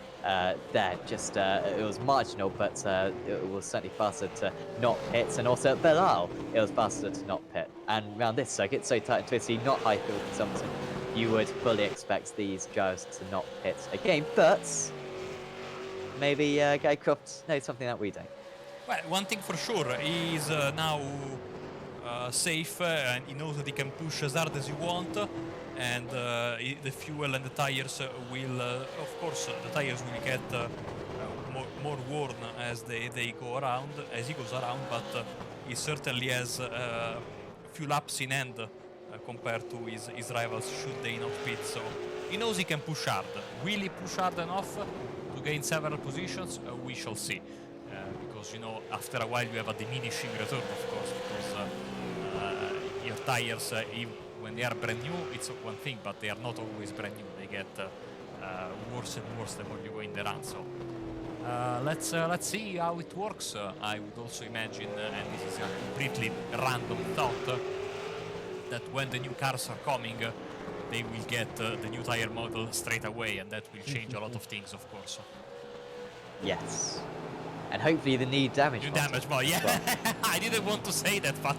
There, just it was marginal, but it was certainly faster to not pit, and also at Belle it was faster to not pit. And around this circuit, so tight and twisty, not high field consumption, you would fully expect these drivers to not pit again. But maybe Guy Croft knows something that we don't. Well, one thing for sure, he is now safe and he knows that he can push as hard as he wants, and the fuel and the tires will, of course, the tires will get more worn as they go around, as he goes around, but he certainly has a few laps in hand compared to his rivals should they not pit, so he knows he can push hard. Will he push hard enough to gain several positions? We shall see. Because, you know, after a while you have a diminishing return, of course, because your tires, when they are brand new, it's one thing, but they are not always brand new. They get worse and worse the more you go in the run. So let's see how it works. I would also imagine, and this is a completely random thought, that when the new cars are coming, they will get the new tire model straight away, and that will change a lot of things, of course. Yes. And hopefully the new damage model. Damage model, yeah. Well. I didn't want to say that, but...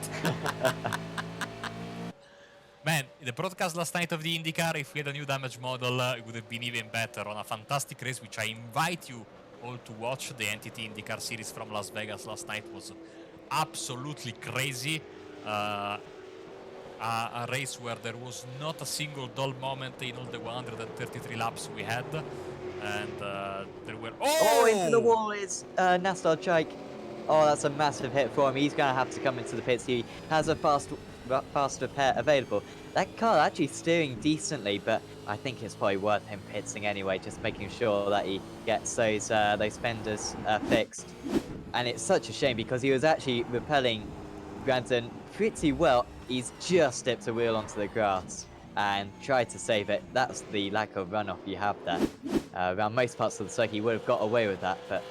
Man, the broadcast last night of the IndyCar, if we had a new damage model, it would have been even better on a fantastic race, which I invite you all to watch. The Entity IndyCar series from Las Vegas last night was absolutely crazy. A race where there was not a single dull moment in all the 133 laps we had. And there were... Oh, into the wall is Nastar Jake. Oh, that's a massive hit for him. He's going to have to come into the pits. He has a faster pair available. That car actually steering decently, but I think it's probably worth him pitting anyway, just making sure that he gets those fenders fixed. And it's such a shame because he was actually repelling Brandon pretty well. He's just dipped a wheel onto the grass and tried to save it. That's the lack of runoff you have there. Around most parts of the circuit, he would have got away with that, but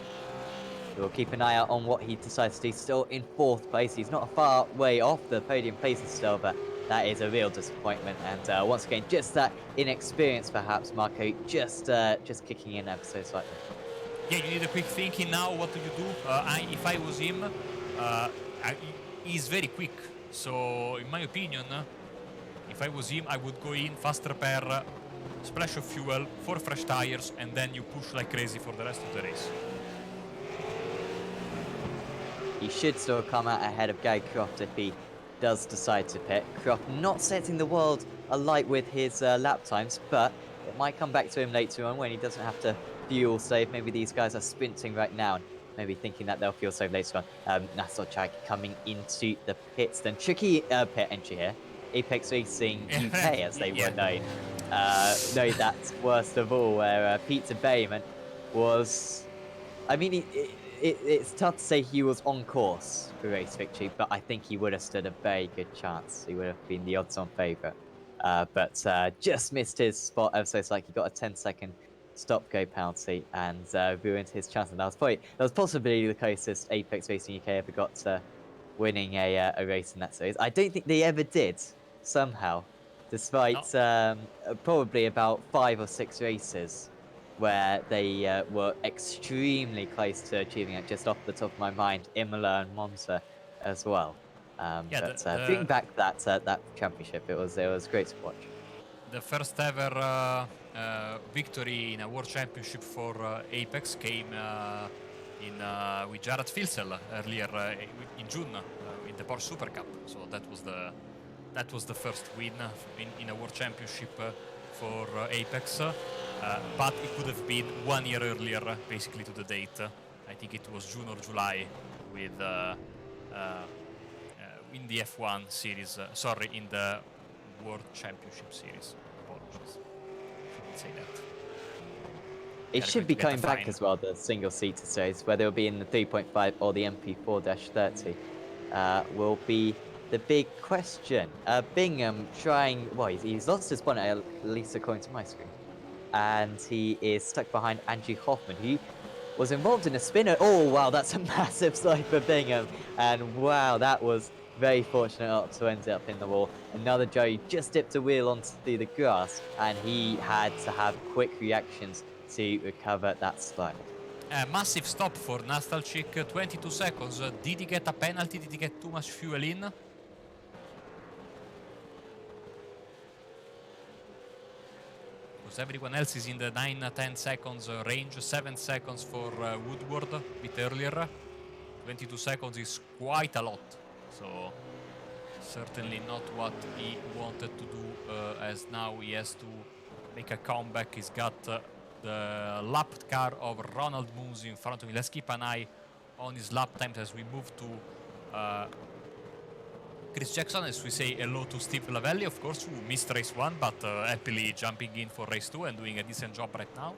we'll keep an eye out on what he decides to do. Still in 4th place. He's not a far way off the podium places still, but that is a real disappointment. And once again, just that inexperience, perhaps, Marco, just kicking in ever so slightly. Yeah, you need a quick thinking now. What do you do? If I was him, he's very quick. So, in my opinion, if I was him, I would go in, fast repair, splash of fuel, 4 fresh tires, and then you push like crazy for the rest of the race. He should still come out ahead of Guy Croft if he does decide to pit. Croft not setting the world alight with his lap times, but it might come back to him later on when he doesn't have to fuel save. Maybe these guys are sprinting right now, and maybe thinking that they'll fuel save later on. Nastar Chag coming into the pits. Then tricky pit entry here. Apex Racing UK, as they were known. No, that's worst of all, where Peter Bayman was... I mean, it's tough to say he was on course for race victory, but I think he would have stood a very good chance. He would have been the odds-on favourite. But just missed his spot ever so slightly. He got a 10-second stop-go penalty and ruined his chance. And that was possibly the closest Apex Racing UK ever got to winning a race in that series. I don't think they ever did, somehow, despite probably about 5 or 6 races where they were extremely close to achieving it. Just off the top of my mind, Imola and Monza as well. Bring back that championship. It was great to watch. The first ever victory in a World Championship for Apex came with Jared Filsel earlier in June in the Porsche Super Cup. So that was the first win in a World Championship for Apex. But it could have been 1 year earlier, basically to the date. I think it was June or July with in the F1 series. Sorry, in the World Championship series. Apologies. Shouldn't say that. It they're should going to be get a coming back fine. as well, the single-seater series, whether it'll be in the 3.5 or the MP4-30, will be the big question. Bingham trying, well, he's lost his bonnet, at least according to my screen. And he is stuck behind Andrew Hoffman, who was involved in a spinner. Oh, wow, that's a massive slide for Bingham. And wow, that was very fortunate not to end up in the wall. Another Joe just dipped a wheel onto the grass, and he had to have quick reactions to recover that slide. A massive stop for Nastalchik, 22 seconds. Did he get a penalty? Did he get too much fuel in? Because everyone else is in the 9-10 seconds range. 7 seconds for Woodward a bit earlier. 22 seconds is quite a lot. So certainly not what he wanted to do, as now he has to make a comeback. He's got the lap car of Ronald Moons in front of him. Let's keep an eye on his lap times as we move to Chris Jackson, as we say hello to Steve Lavelli, of course, who missed race 1, but happily jumping in for race 2 and doing a decent job right now.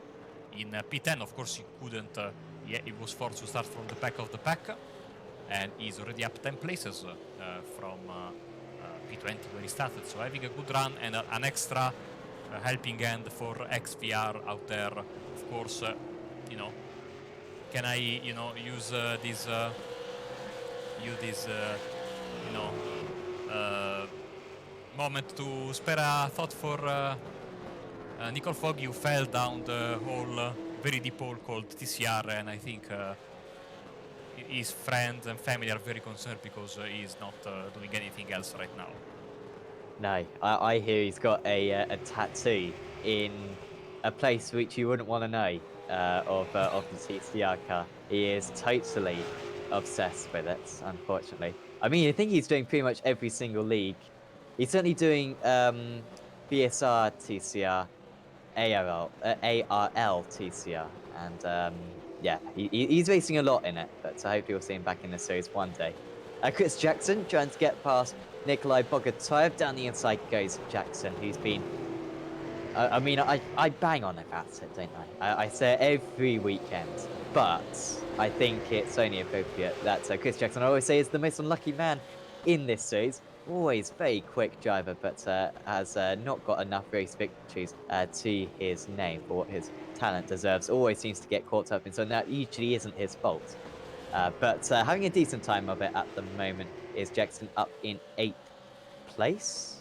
In P10, of course, he couldn't, he was forced to start from the back of the pack, and he's already up 10 places from P20 where he started. So having a good run and an extra helping hand for XVR out there. Of course, you know, can I, you know, use this, you know, moment to spare a thought for Nicole Foggy, who fell down the hole, very deep hole called TCR, and I think his friends and family are very concerned because he's not doing anything else right now. No, I hear he's got a tattoo in a place which you wouldn't want to know of the TCR car. He is totally obsessed with it, unfortunately. I mean, I think he's doing pretty much every single league. He's certainly doing BSR TCR, ARL TCR, and yeah, he's racing a lot in it, but hopefully we'll see him back in the series one day. Chris Jackson trying to get past Nikolai Bogotayev. Down the inside goes Jackson, who's been... I mean, I bang on about it, don't I? I say it every weekend, but I think it's only appropriate that Chris Jackson, I always say, is the most unlucky man in this series. Always very quick driver, but has not got enough race victories to his name for what his talent deserves. Always seems to get caught up in, so that usually isn't his fault. But having a decent time of it at the moment is Jackson up in 8th place.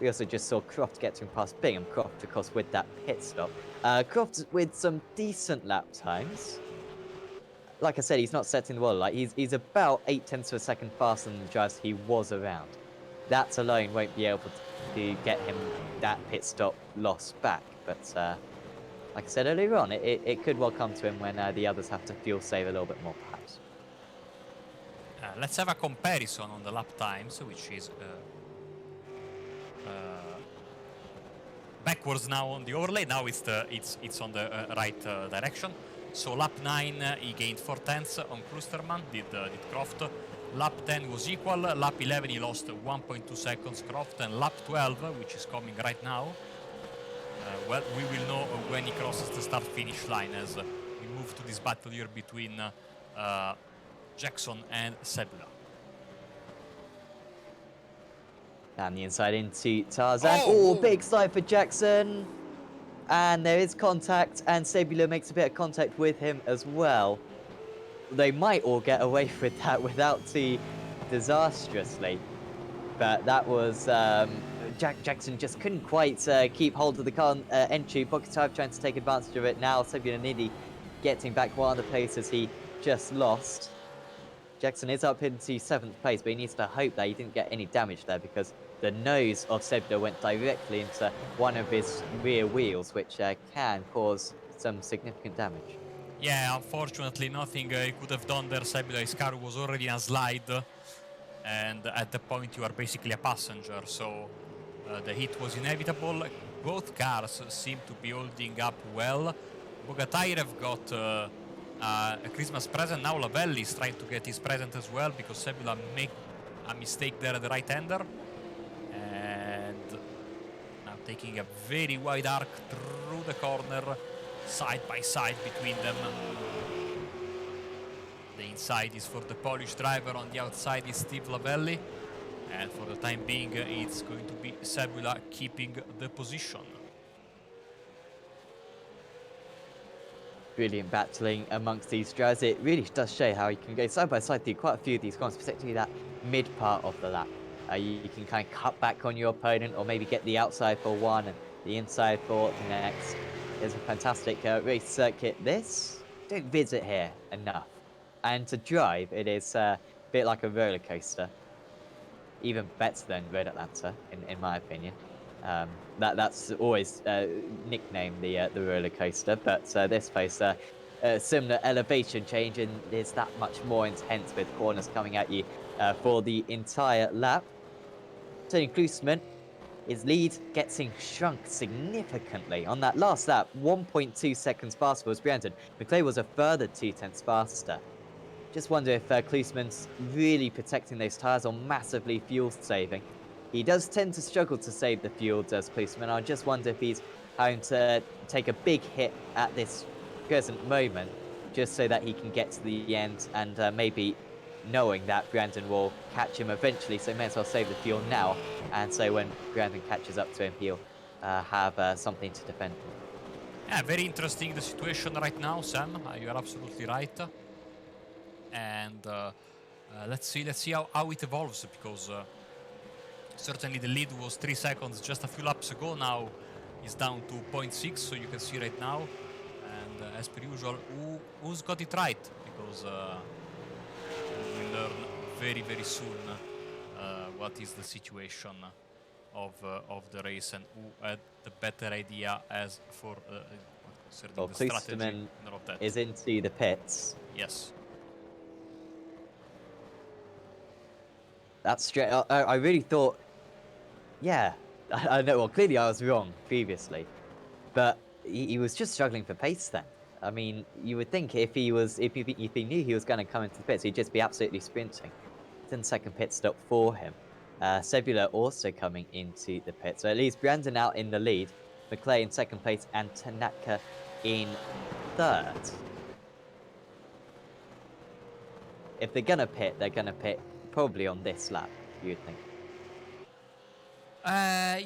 We also just saw Croft get to him past Bingham. Croft, of course, with that pit stop. Croft with some decent lap times. Like I said, he's not setting the world alight. He's about 0.8 of a second faster than the drivers he was around. That alone won't be able to get him that pit stop loss back. But like I said earlier on, it could well come to him when the others have to fuel save a little bit more, perhaps. Let's have a comparison on the lap times, which is backwards now on the overlay. Now it's on the right direction. So lap 9 he gained 4/10 on Klusterman, did Croft. Lap 10 was equal. Lap 11 he lost 1.2 seconds Croft, and lap 12, which is coming right now, well, we will know when he crosses the start-finish line, as we move to this battle here between Jackson and Sebula. Down the inside into Tarzan. Oh, big slide for Jackson. And there is contact, and Sebula makes a bit of contact with him as well. They might all get away with that without too disastrously. But that was... Jackson just couldn't quite keep hold of the car entry. Bogotayev trying to take advantage of it now. Sebula nearly getting back one of the places he just lost. Jackson is up into 7th place, but he needs to hope that he didn't get any damage there, because the nose of Sebula went directly into one of his rear wheels, which can cause some significant damage. Yeah, unfortunately nothing he could have done there. Sebula, his car was already in a slide, and at the point you are basically a passenger, so the hit was inevitable. Both cars seem to be holding up well. Bogotayev got a Christmas present. Now Lavelli is trying to get his present as well, because Sebula made a mistake there at the right-hander. And now taking a very wide arc through the corner. side by side between them. The inside is for the Polish driver, on the outside is Steve Lavelli. And for the time being, it's going to be Sebula keeping the position. Brilliant battling amongst these drivers. It really does show how you can go side by side through quite a few of these corners, particularly that mid part of the lap. You can kind of cut back on your opponent, or maybe get the outside for one and the inside for the next. It's a fantastic race circuit. This, don't visit here enough. And to drive, it is a bit like a roller coaster. Even better than Road Atlanta, in my opinion. That's always nicknamed the roller coaster, but this place, similar elevation change, and is that much more intense with corners coming at you for the entire lap. Tony Klusman, his lead getting shrunk significantly on that last lap. 1.2 seconds faster was Brandon. McLean was a further 0.2 faster. Just wonder if Klusman's really protecting those tyres or massively fuel saving. He does tend to struggle to save the fuel, does Klusman. I just wonder if he's having to take a big hit at this present moment just so that he can get to the end, and maybe knowing that Brandon will catch him eventually, so may as well save the fuel now. And so when Brandon catches up to him, he'll have something to defend. Yeah, very interesting the situation right now, Sam. You are absolutely right. And let's see how it evolves, because certainly the lead was 3 seconds just a few laps ago. Now it's down to 0.6, so you can see right now. And as per usual, who's got it right? Because we'll learn very, very soon what is the situation of the race and who had the better idea as for concerning the strategy and all of that. Is into the pits. Yes. That's straight. I really thought, yeah, I know. Well, clearly I was wrong previously, but he was just struggling for pace then. I mean, you would think if he knew he was going to come into the pits, he'd just be absolutely sprinting. 10-second pit stop for him. Sebula also coming into the pit, so it leaves Brandon out in the lead, McLean in second place, and Tanaka in third. If they're gonna pit, probably on this lap, you'd think.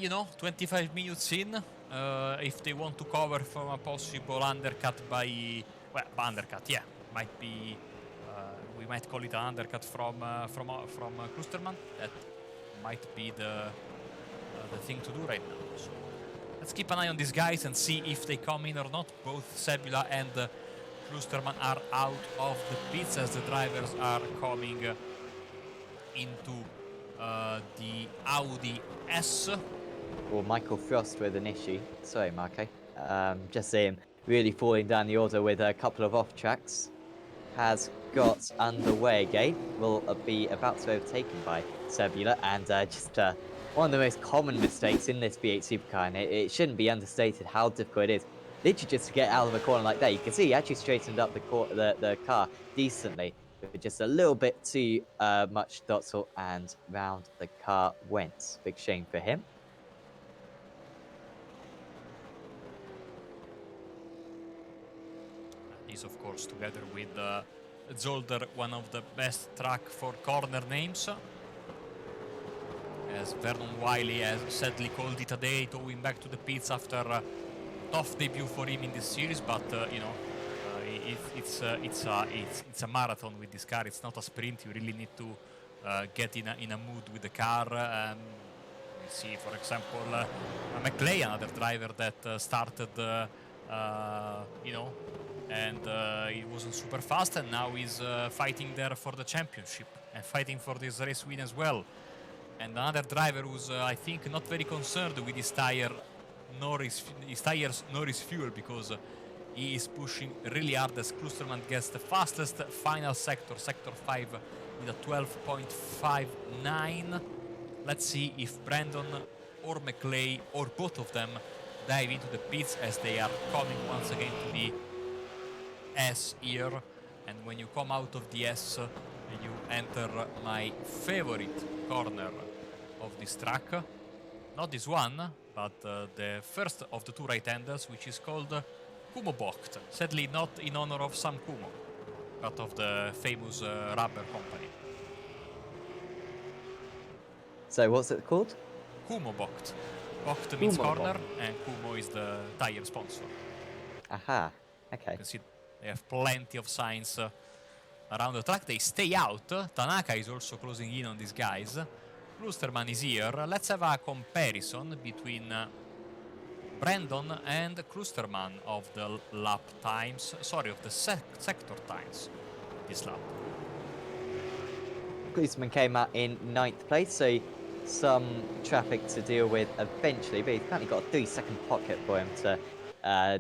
You know, 25 minutes in, if they want to cover from a possible undercut by, well, undercut, yeah, might be, we might call it an undercut from Klusterman. That might be the thing to do right now. So let's keep an eye on these guys and see if they come in or not. Both Sebula and Klusterman are out of the pits as the drivers are coming into the Audi S. Or Michael Frost with an issue. Sorry, Marco. Just see him really falling down the order with a couple of off tracks. Has got underway again. Will be about to be overtaken by Sebula, and just one of the most common mistakes in this V8 Supercar, and it shouldn't be understated how difficult it is. Literally just to get out of a corner like that. You can see he actually straightened up the car decently, but just a little bit too much throttle, and round the car went. Big shame for him. Is of course together with Zolder, one of the best track for corner names. As Vernon Wiley has sadly called it a day, towing back to the pits after a tough debut for him in this series, but you know, it's a marathon with this car. It's not a sprint. You really need to get in a mood with the car. We see, for example, McLean, another driver that started, you know, and he wasn't super fast, and now he's fighting there for the championship and fighting for this race win as well. And another driver who's, I think, not very concerned with his tires nor his fuel, because he is pushing really hard as Klusterman gets the fastest final sector, sector 5, with a 12.59. Let's see if Brandon or McLean or both of them dive into the pits, as they are coming once again to the S here. And when you come out of the S, you enter my favorite corner of this track. Not this one, but the first of the two right-handers, which is called Kumo Bocht. Sadly, not in honor of Sam Kumo, but of the famous rubber company. So what's it called? Kumo Bocht. Bocht means Kumo corner, Bocht. and Kumo is the tire sponsor. Aha. You Okay. can see they have plenty of signs around the track. They stay out. Tanaka is also closing in on these guys. Klusterman is here. Let's have a comparison between Brandon and Klusterman of the lap times. Sorry, of the sector times this lap. Klinsmann came out in 9th place, so some traffic to deal with eventually, but he's apparently got a 3-second pocket for him to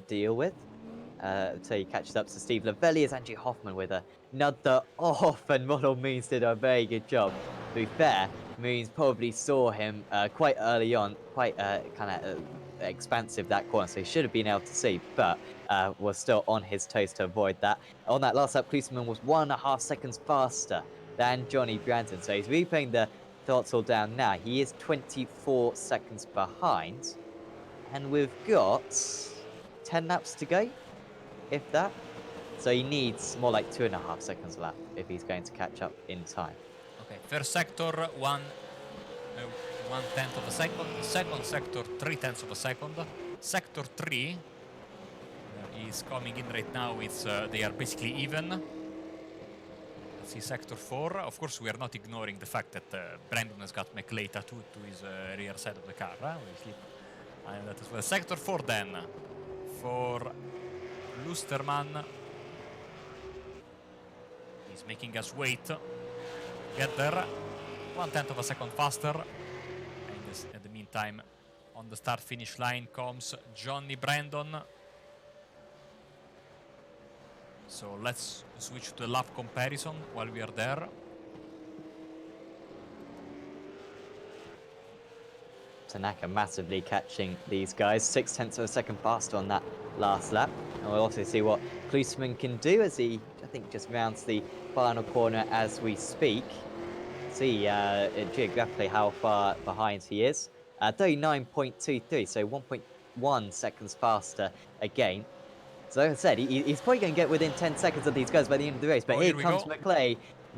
deal with. So he catches up to Steve Lavelli as Andrew Hoffman with another off, and Ronald Moons did a very good job. To be fair, Moons probably saw him quite early on, quite kind of expansive that corner, so he should have been able to see, but was still on his toes to avoid that. On that last lap, Klinsmann was 1.5 seconds faster than Johnny Brandon, so he's really putting the throttle down now. He is 24 seconds behind, and we've got 10 laps to go, if that. So he needs more like 2.5 seconds lap if he's going to catch up in time. Okay, first sector, 1/10 of a second. Second sector, 3/10 of a second. Sector 3 is coming in right now. It's they are basically even. Let's see sector 4. Of course, we are not ignoring the fact that Brandon has got McLeay tattooed to his rear side of the car. We'll keep eye on that as well. Sector 4 then for Lusterman. He's making us wait. Get there. 1/10 of a second faster. And at the meantime, on the start-finish line comes Johnny Brandon. So let's switch to the lap comparison while we are there. Tanaka massively catching these guys, 0.6 of a second faster on that last lap. And we'll also see what Klinsmann can do as he, I think, just rounds the final corner as we speak. See geographically how far behind he is. 39.23, so 1.1 seconds faster again. So like I said, he's probably going to get within 10 seconds of these guys by the end of the race. But here comes McLeay,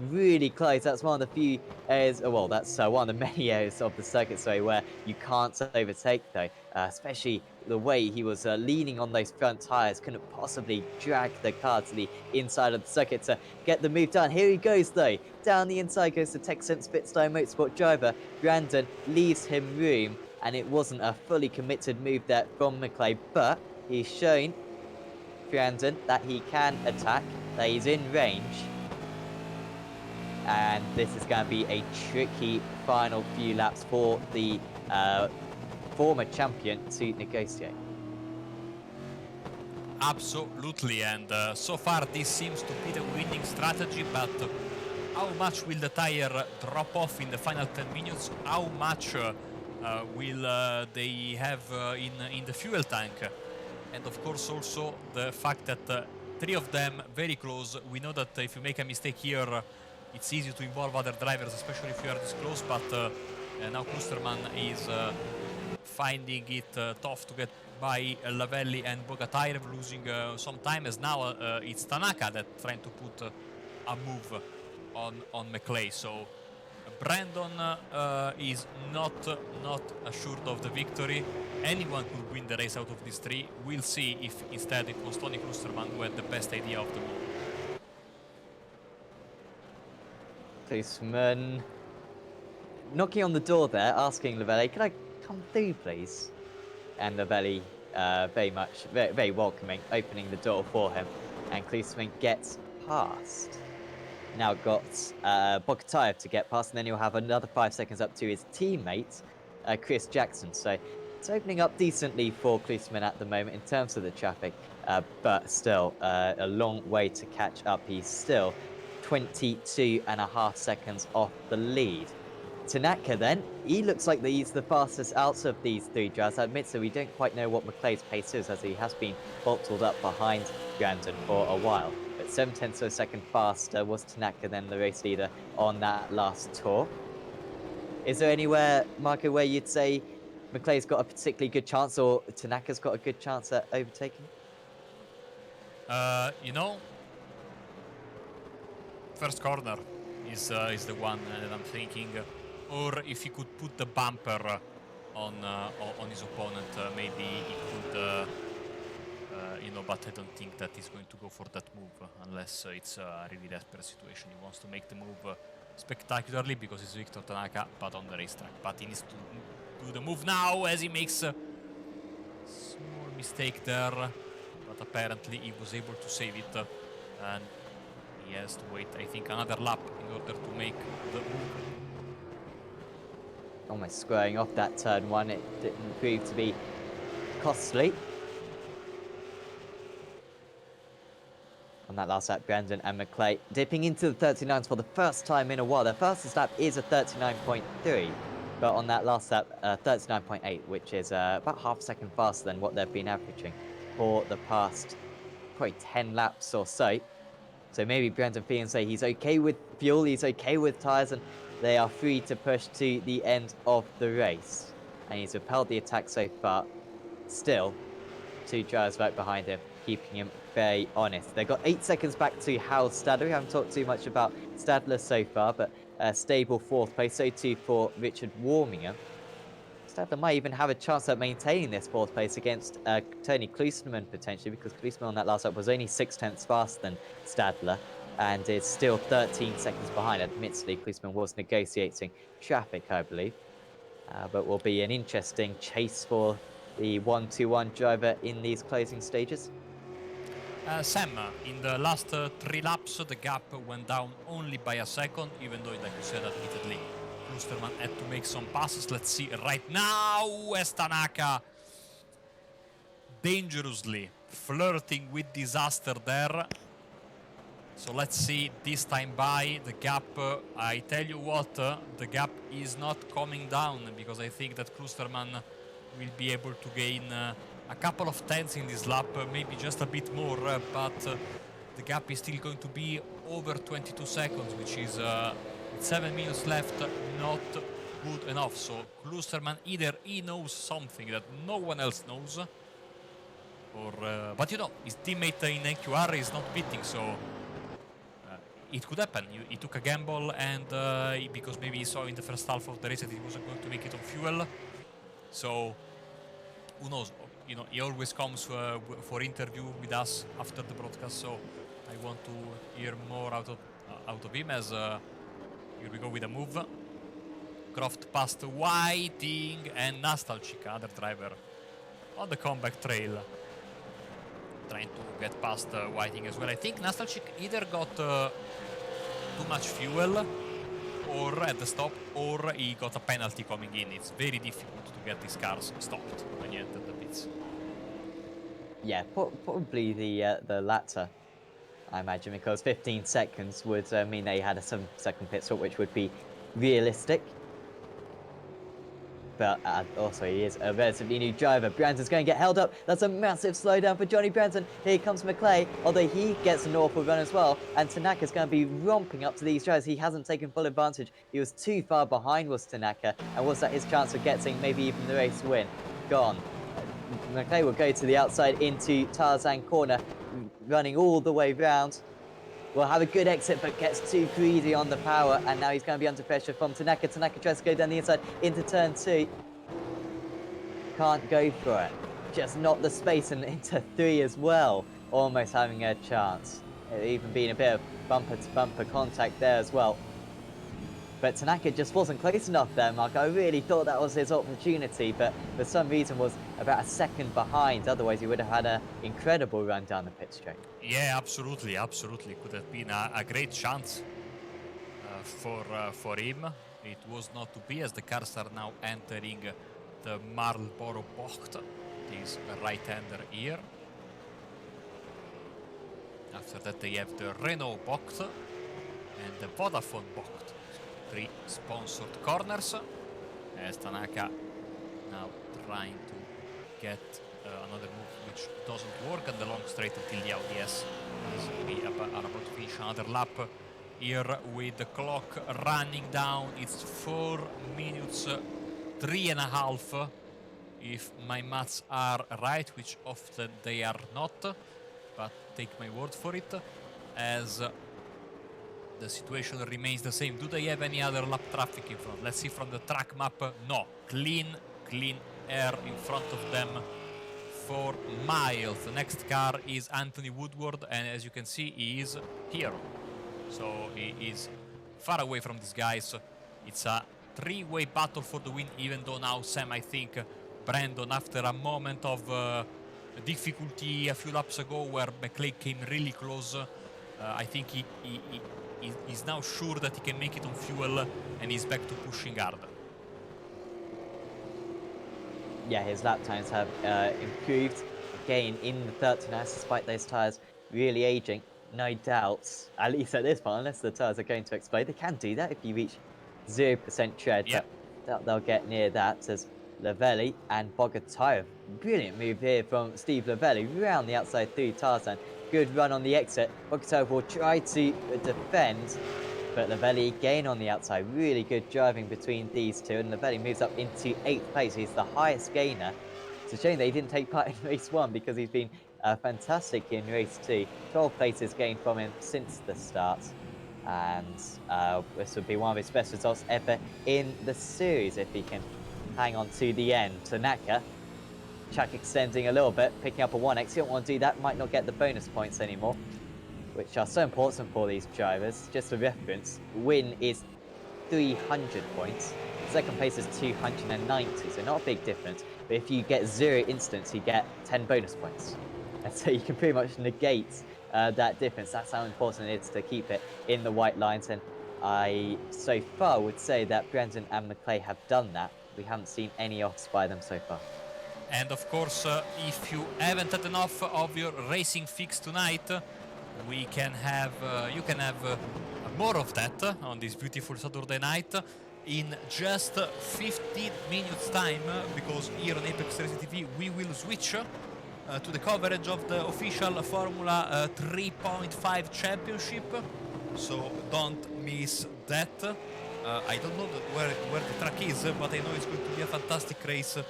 really close. That's one of the few areas, well, that's one of the many areas of the circuit, sorry, where you can't overtake, though. Especially the way he was leaning on those front tyres, couldn't possibly drag the car to the inside of the circuit to get the move done. Here he goes, though. Down the inside goes the Texan Spitstone Motorsport driver. Brandon leaves him room, and it wasn't a fully committed move there from McLeay, but he's shown Brandon that he can attack, that he's in range, and this is going to be a tricky final few laps for the former champion to negotiate. Absolutely, and so far this seems to be the winning strategy, but how much will the tire drop off in the final 10 minutes? How much will they have in the fuel tank? And of course also the fact that 3 of them very close. We know that if you make a mistake here, it's easy to involve other drivers, especially if you are this close, but now Klusterman is finding it tough to get by Lavelli and Bogatairev, losing some time, as now it's Tanaka that's trying to put a move on McLeay. So Brandon is not assured of the victory. Anyone could win the race out of these 3. We'll see if instead it was Tony Klusterman who had the best idea of them all. Klinsmann knocking on the door there, asking Lavelli, "Can I come through, please?" And Lavelli very welcoming, opening the door for him, and Klinsmann gets past. Now got Bogatairev to get past, and then he'll have another 5 seconds up to his teammate, Chris Jackson. So it's opening up decently for Klinsmann at the moment in terms of the traffic, but still a long way to catch up. He's still 22.5 seconds off the lead. Tanaka then, he looks like he's the fastest out of these 3 drivers. I admit, so we don't quite know what McLeay's pace is, as he has been bottled up behind Brandon for a while. But 0.7 of a second faster was Tanaka then the race leader on that last tour. Is there anywhere, Marco, where you'd say McLeay's got a particularly good chance, or Tanaka's got a good chance at overtaking? You know, first corner is the one that I'm thinking, or if he could put the bumper on his opponent, maybe he could. You know, but I don't think that he's going to go for that move unless it's a really desperate situation. He wants to make the move spectacularly because it's Victor Tanaka, but on the racetrack. But he needs to do the move now as he makes a small mistake there. But apparently he was able to save it, and he has to wait, I think, another lap in order to make the move. Almost squaring off that turn one. It didn't prove to be costly. On that last lap, Brandon and McClay dipping into the 39s for the first time in a while. Their fastest lap is a 39.3, but on that last lap, 39.8, which is about half a second faster than what they've been averaging for the past probably 10 laps or so. So maybe Brandon Fee and say he's okay with fuel, he's okay with tyres, and they are free to push to the end of the race. And he's repelled the attack so far. Still, 2 drivers right behind him, keeping him very honest. They've got 8 seconds back to Hal Stadler. We haven't talked too much about Stadler so far, but a stable 4th place. So too for Richard Warmingham. Stadler might even have a chance at maintaining this 4th place against Tony Kluseman potentially, because Kluseman on that last lap was only 6/10 faster than Stadler and is still 13 seconds behind. Admittedly, Kluseman was negotiating traffic, I believe. But will be an interesting chase for the 1-2-1 driver in these closing stages. Sam, in the last 3 laps, the gap went down only by a second, even though, like you said, admittedly, Klusterman had to make some passes. Let's see right now as Tanaka dangerously flirting with disaster there. So let's see this time by the gap. I tell you what, the gap is not coming down, because I think that Klusterman will be able to gain a couple of tenths in this lap, maybe just a bit more, but the gap is still going to be over 22 seconds, which is with 7 minutes left, not good enough. So Klusterman, either he knows something that no one else knows, or but you know, his teammate in NQR is not beating, so it could happen. He took a gamble, and because maybe he saw in the first half of the race that he wasn't going to make it on fuel. So who knows? You know, he always comes for interview with us after the broadcast. So I want to hear more out of him. As here we go with a move. Croft past Whiting and Nastalchik, other driver on the comeback trail, trying to get past Whiting as well. I think Nastalchik either got too much fuel or at the stop, or he got a penalty coming in. It's very difficult to get these cars stopped when you enter the pits. Yeah, probably the latter, I imagine, because 15 seconds would mean they had a 7-second pit stop, which would be realistic. But also, he is a relatively new driver. Brandon's going to get held up. That's a massive slowdown for Johnny Brandon. Here comes McClay, although he gets an awful run as well. And Tanaka's going to be romping up to these drivers. He hasn't taken full advantage. He was too far behind, was Tanaka. And was that his chance of getting maybe even the race win? Gone. McClay will go to the outside into Tarzan corner, running all the way round. Will have a good exit, but gets too greedy on the power, and now he's going to be under pressure from Tanaka. Tanaka tries to go down the inside into turn 2. Can't go for it. Just not the space, and into 3 as well. Almost having a chance. It even been a bit of bumper-to-bumper contact there as well. But Tanaka just wasn't close enough there, Mark. I really thought that was his opportunity, but for some reason was about a second behind. Otherwise, he would have had an incredible run down the pit straight. Yeah, absolutely, absolutely. Could have been a great chance for him. It was not to be, as the cars are now entering the Marlboro Bocht, this right-hander here. After that, they have the Renault Bocht and the Vodafone Bocht. 3 sponsored corners, as Tanaka now trying to get another move which doesn't work on the long straight until the Audi S, as we are about to finish another lap here with the clock running down. It's 4 minutes 3.5 if my maths are right, which often they are not. but take my word for it, as the situation remains the same. Do they have any other lap traffic in front? Let's see from the track map. No, clean air in front of them for miles. The next car is Anthony Woodward, and as you can see, he is here. So he is far away from these guys. It's a three-way battle for the win, even though now Sam, I think, Brandon, after a moment of difficulty a few laps ago where McLean came really close, I think he's now sure that he can make it on fuel, and he's back to pushing hard. Yeah, his lap times have improved again in the 39, despite those tyres really aging. No doubt, at least at this point, unless the tyres are going to explode, they can do that if you reach 0% tread, Yep. but they'll get near that as Lavelli and Bogatire. Brilliant move here from Steve Lavelli round the outside through Tarzan. Good run on the exit. Bogatire will try to defend, but Lavelli again on the outside. Really good driving between these two, and Lavelli moves up into 8th place. He's the highest gainer. It's a shame that he didn't take part in race 1 because he's been fantastic in race 2. 12 places gained from him since the start, and this would be one of his best results ever in the series if he can hang on to the end. Tanaka, track extending a little bit, picking up a 1x. You don't want to do that, might not get the bonus points anymore, which are so important for these drivers. Just for reference, win is 300 points. Second place is 290, so not a big difference. But if you get 0 instants, you get 10 bonus points. And so you can pretty much negate that difference. That's how important it is to keep it in the white lines. And I, so far, would say that Brandon and McClay have done that. We haven't seen any offs by them so far. And of course, if you haven't had enough of your racing fix tonight, we can have, you can have more of that on this beautiful Saturday night in just 15 minutes time, because here on Apex Racing TV we will switch to the coverage of the official Formula 3.5 championship, so don't miss that. I don't know where the track is, but I know it's going to be a fantastic race. And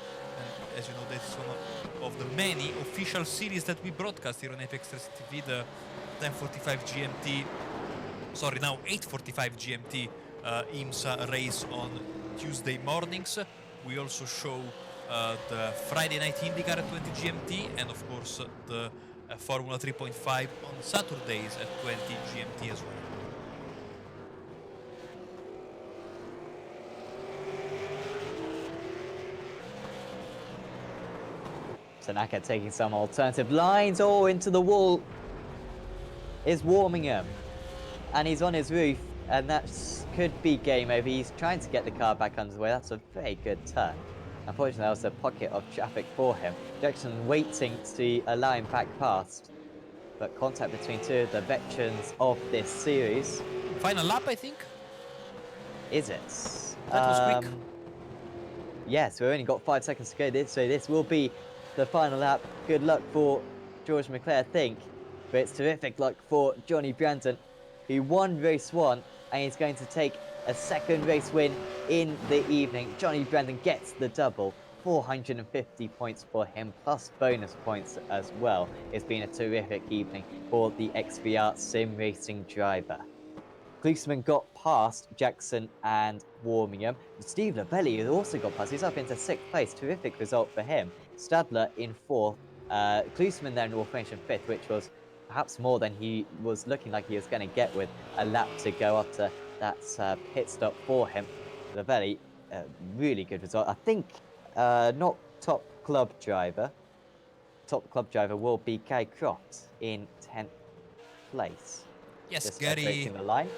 as you know, this is one of the many official series that we broadcast here on Apex Racing TV, the 10:45 GMT, sorry, now 8:45 GMT IMSA race on Tuesday mornings. We also show the Friday night IndyCar at 20 GMT, and of course the Formula 3.5 on Saturdays at 20 GMT as well. Tanaka taking some alternative lines, into the wall is Warmingham, and he's on his roof, and that could be game over. He's trying to get the car back underway. That's a very good turn. Unfortunately, that was a pocket of traffic for him. Jackson waiting to allow him back past, but contact between two of the veterans of this series. Final lap, I think. Is it? That was quick. Yes, we've only got 5 seconds to go, so this will be the final lap. Good luck for George McClay, I think, but it's terrific luck for Johnny Brandon, who won race 1, and he's going to take a second race win in the evening. Johnny Brandon gets the double, 450 points for him, plus bonus points as well. It's been a terrific evening for the XVR sim racing driver. Gleesman got past Jackson and Warmingham. Steve Lavelli has also got past. He's up into 6th place. Terrific result for him. Stadler in 4th. Gleesman then will finish in 5th, which was perhaps more than he was looking like he was going to get with a lap to go after that pit stop for him. Lavelli, really good result. I think not top club driver. Top club driver will be Gary Croft in 10th place. Yes, Just Gary. the line.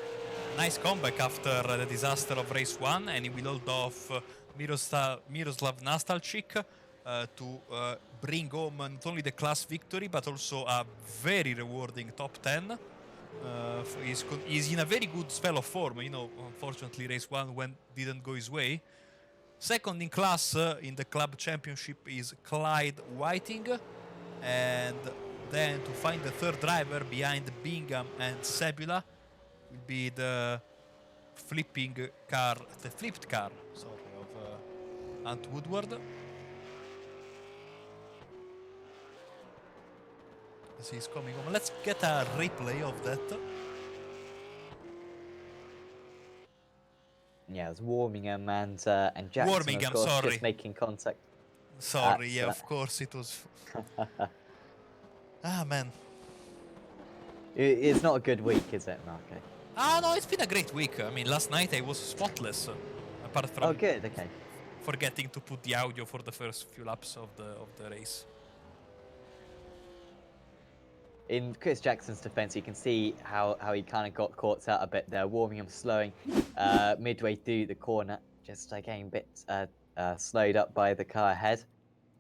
Nice comeback after the disaster of race 1, and he will hold off Miroslav Nastalchik to bring home not only the class victory but also a very rewarding top 10. He's in a very good spell of form. You know, unfortunately race 1 didn't go his way. Second in class in the club championship is Clyde Whiting, and then to find the third driver behind Bingham and Sebula will be the flipped car, sorry, of Ant Woodward. as he's coming home. Let's get a replay of that. Yeah, it was Warmingham and Jackson, of Warmingham, course, sorry. just making contact. Sorry, yeah, of course it was. Man. It's not a good week, is it, Marco? No, it's been a great week. I mean, last night I was spotless, apart from Oh, good. Okay. forgetting to put the audio for the first few laps of the race. In Chris Jackson's defense, you can see how he kind of got caught out a bit there. Warmingham slowing midway through the corner, just getting a bit slowed up by the car ahead.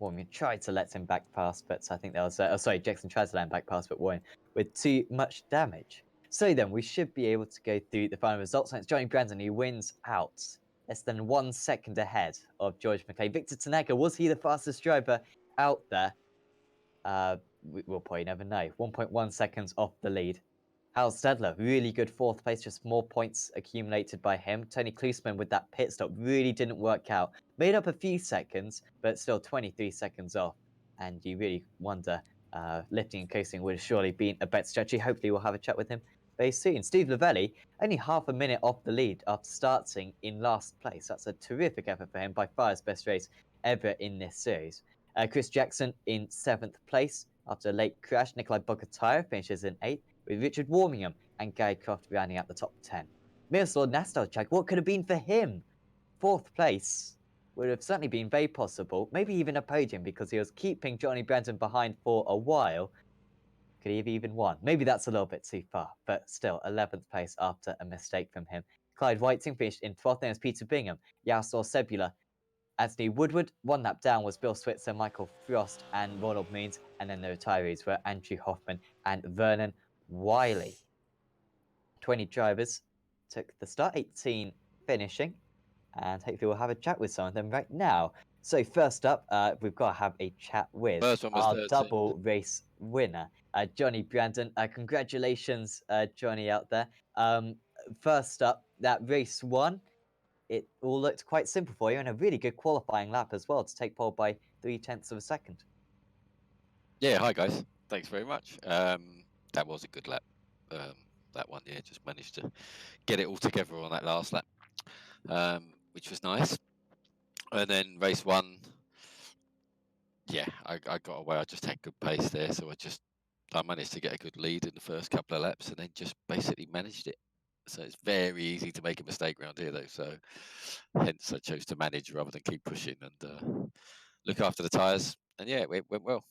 Warmingham tried to let him back past, but I think that was sorry, Jackson tried to let him back past, but Warren with too much damage. So then we should be able to go through the final results. And it's Johnny Brandon who wins out, less than 1 second ahead of George McClay. Victor Tanaka, was he the fastest driver out there? We'll probably never know. 1.1 seconds off the lead. Hal Stedler, really good 4th place, just more points accumulated by him. Tony Klusman with that pit stop really didn't work out. Made up a few seconds, but still 23 seconds off. And you really wonder, lifting and coasting would have surely been a better strategy. Hopefully we'll have a chat with him very soon. Steve Lavelli, only half a minute off the lead after starting in last place. That's a terrific effort for him, by far his best race ever in this series. Chris Jackson in 7th place after a late crash. Nikolai Bogatire finishes in 8th, with Richard Warmingham and Gary Croft rounding out the top 10. Miroslav Nastalchak, what could have been for him? 4th place would have certainly been very possible, maybe even a podium, because he was keeping Johnny Brandon behind for a while. Could he have even won? Maybe that's a little bit too far, but still, 11th place after a mistake from him. Clyde Whiting finished in 12th, then was Peter Bingham, Yassor Sebula, Anthony Woodward. 1 lap down was Bill Switzer, Michael Frost, and Ronald Means. And then the retirees were Andrew Hoffman and Vernon Wiley. 20 drivers took the start, 18 finishing. And hopefully we'll have a chat with some of them right now. So first up, we've got to have a chat with our 13. double race winner, Johnny Brandon. Congratulations, Johnny, out there. First up, that race 1. It all looked quite simple for you, and a really good qualifying lap as well to take pole by 0.3 of a second. Yeah, hi guys. Thanks very much. That was a good lap. That one, yeah, just managed to get it all together on that last lap, which was nice. And then race 1, yeah, I got away. I just had good pace there, so I managed to get a good lead in the first couple of laps, and then just basically managed it. So it's very easy to make a mistake around here, though. So hence I chose to manage rather than keep pushing and look after the tyres. And yeah, it went well.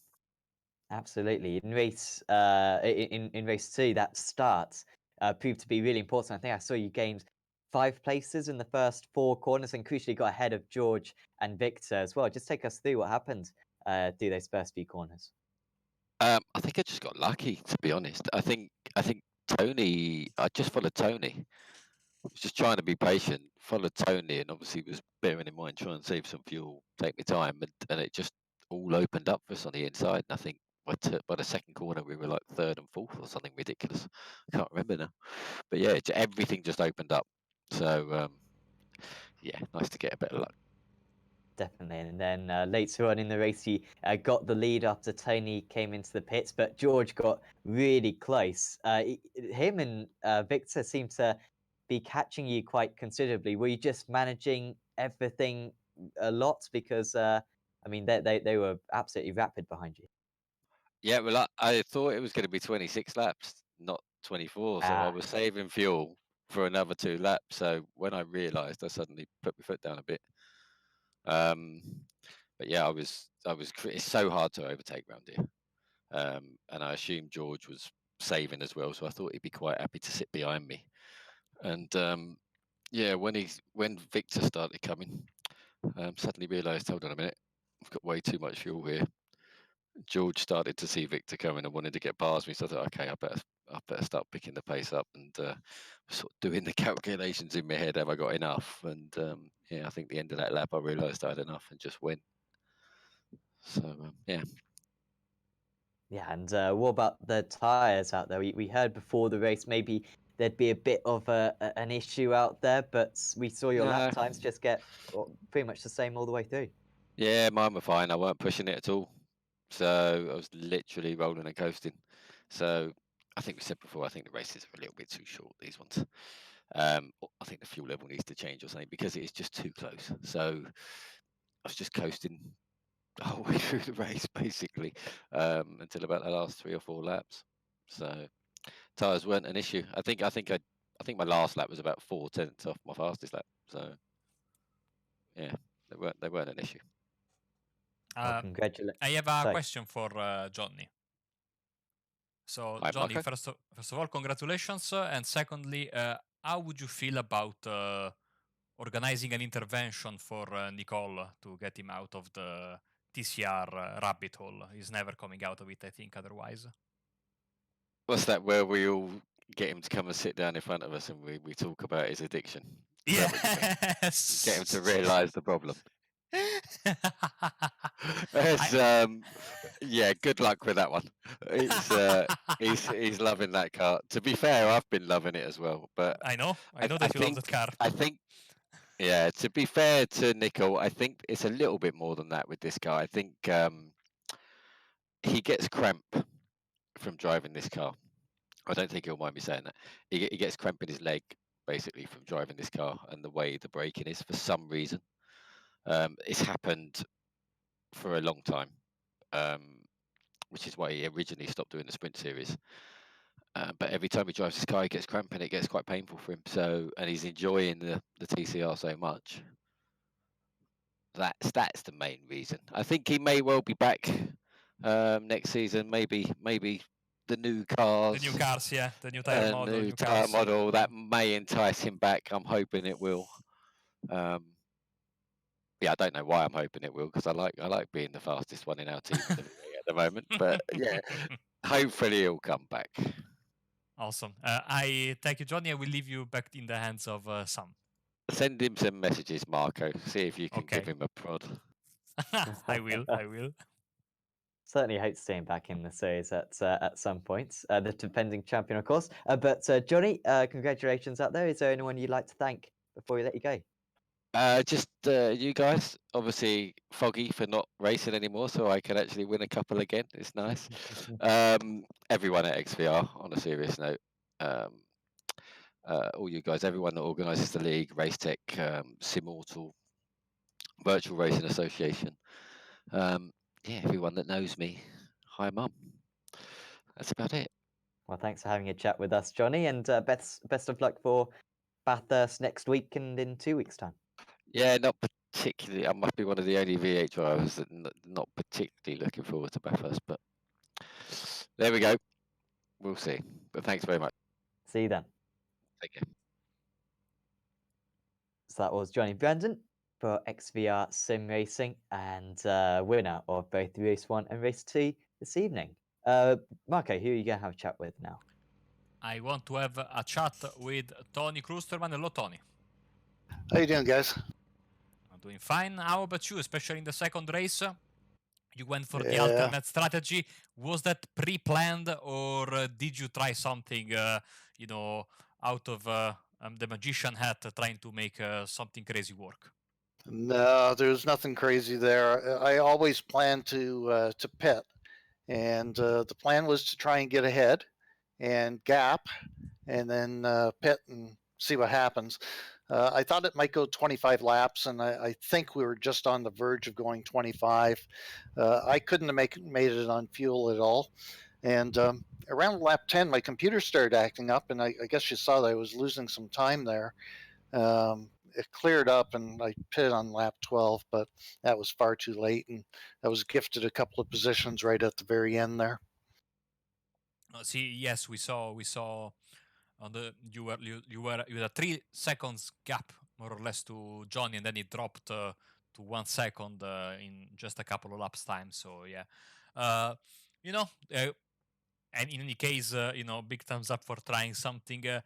Absolutely. In race in race 2, that start proved to be really important. I think I saw you gained 5 places in the first 4 corners and crucially got ahead of George and Victor as well. Just take us through what happened through those first few corners. I think I just got lucky, to be honest. I think Tony. I just followed Tony. I was just trying to be patient, followed Tony, and obviously was bearing in mind trying to save some fuel, take my time, and it just all opened up for us on the inside. And I think by the second corner we were like 3rd and 4th or something ridiculous. I can't remember now, but yeah, everything just opened up. So yeah, nice to get a bit of luck. Definitely. And then later on in the race, he got the lead after Tony came into the pits, but George got really close. Him and Victor seemed to be catching you quite considerably. Were you just managing everything a lot? Because, I mean, they were absolutely rapid behind you. Yeah, well, I thought it was going to be 26 laps, not 24. So I was saving fuel for another 2 laps. So when I realised, I suddenly put my foot down a bit. But yeah, it's so hard to overtake round here. And I assumed George was saving as well, so I thought he'd be quite happy to sit behind me. And yeah, when Victor started coming, suddenly realised, hold on a minute, I've got way too much fuel here. George started to see Victor coming and wanted to get past me, so I thought, okay, I better start picking the pace up and sort of doing the calculations in my head. Have I got enough? And yeah, I think the end of that lap, I realised I had enough and just went. So yeah. Yeah, and what about the tyres out there? We heard before the race maybe there'd be a bit of an issue out there, but we saw your lap times just get pretty much the same all the way through. Yeah, mine were fine. I weren't pushing it at all. So I was literally rolling and coasting. So I think we said before, I think the races are a little bit too short, these ones. I think the fuel level needs to change or something because it is just too close. So I was just coasting the whole way through the race, basically, until about the last 3 or 4 laps. So tyres weren't an issue. I think my last lap was about 0.4 off my fastest lap. So yeah, they weren't an issue. Well, congratulations. I have a Sorry. question for Johnny. So, Hi, Johnny, Marco. first of all, congratulations, and secondly, how would you feel about organizing an intervention for Nicole to get him out of the TCR rabbit hole? He's never coming out of it, I think, otherwise. What's that? Where we all get him to come and sit down in front of us and we talk about his addiction. Is that what you mean? Yes. Get him to realise the problem. It's, yeah, good luck with that one. It's he's loving that car. To be fair, I've been loving it as well. But I know I that you love that car. I think, yeah. To be fair to Nicole, I think it's a little bit more than that with this car. I think he gets cramp from driving this car. I don't think he'll mind me saying that. He gets cramp in his leg basically from driving this car and the way the braking is for some reason. It's happened for a long time, which is why he originally stopped doing the sprint series. But every time he drives this car, he gets cramp and it gets quite painful for him. So, and he's enjoying the TCR so much. That's the main reason. I think he may well be back next season. Maybe the new cars. The new cars, yeah, the new tire model, new new tire cars. model that may entice him back. I'm hoping it will. Yeah, I don't know why I'm hoping it will because I like being the fastest one in our team at the moment. But yeah, hopefully he'll come back. Awesome. I thank you, Johnny. I will leave you back in the hands of Sam. Send him some messages, Marco. See if you can give Okay. him a prod. I will. Certainly hope to see him back in the series at some point. The defending champion, of course. But Johnny, congratulations out there. Is there anyone you'd like to thank before we let you go? Just you guys. Obviously, Foggy for not racing anymore, so I can actually win a couple again. It's nice. Everyone at XVR, on a serious note. All you guys, everyone that organises the league, Racetech, Simmortal, Virtual Racing Association. Yeah, everyone that knows me. Hi, Mum. That's about it. Well, thanks for having a chat with us, Johnny, and best of luck for Bathurst next week and in 2 weeks' time. Yeah, not particularly. I must be one of the only V8 drivers that not particularly looking forward to Bathurst, but there we go. We'll see. But thanks very much. See you then. Take care. So that was Johnny Brandon for XVR Sim Racing and winner of both Race 1 and Race 2 this evening. Marco, who are you going to have a chat with now? I want to have a chat with Tony Krusterman. Hello, Tony. How you doing, guys? I'm doing fine. How about you, especially in the second race? You went for the Yeah. alternate strategy. Was that pre-planned, or did you try something, out of the magician hat, trying to make something crazy work? No, there's nothing crazy there. I always plan to pit, and the plan was to try and get ahead and gap, and then pit and see what happens. I thought it might go 25 laps, and I think we were just on the verge of going 25. I couldn't have made it on fuel at all. And around lap 10, my computer started acting up, and I guess you saw that I was losing some time there. It cleared up, and I pitted on lap 12, but that was far too late, and I was gifted a couple of positions right at the very end there. Yes, we saw. On you had a 3 seconds gap more or less to Johnny, and then it dropped to 1 second in just a couple of laps time. So yeah, and in any case, big thumbs up for trying something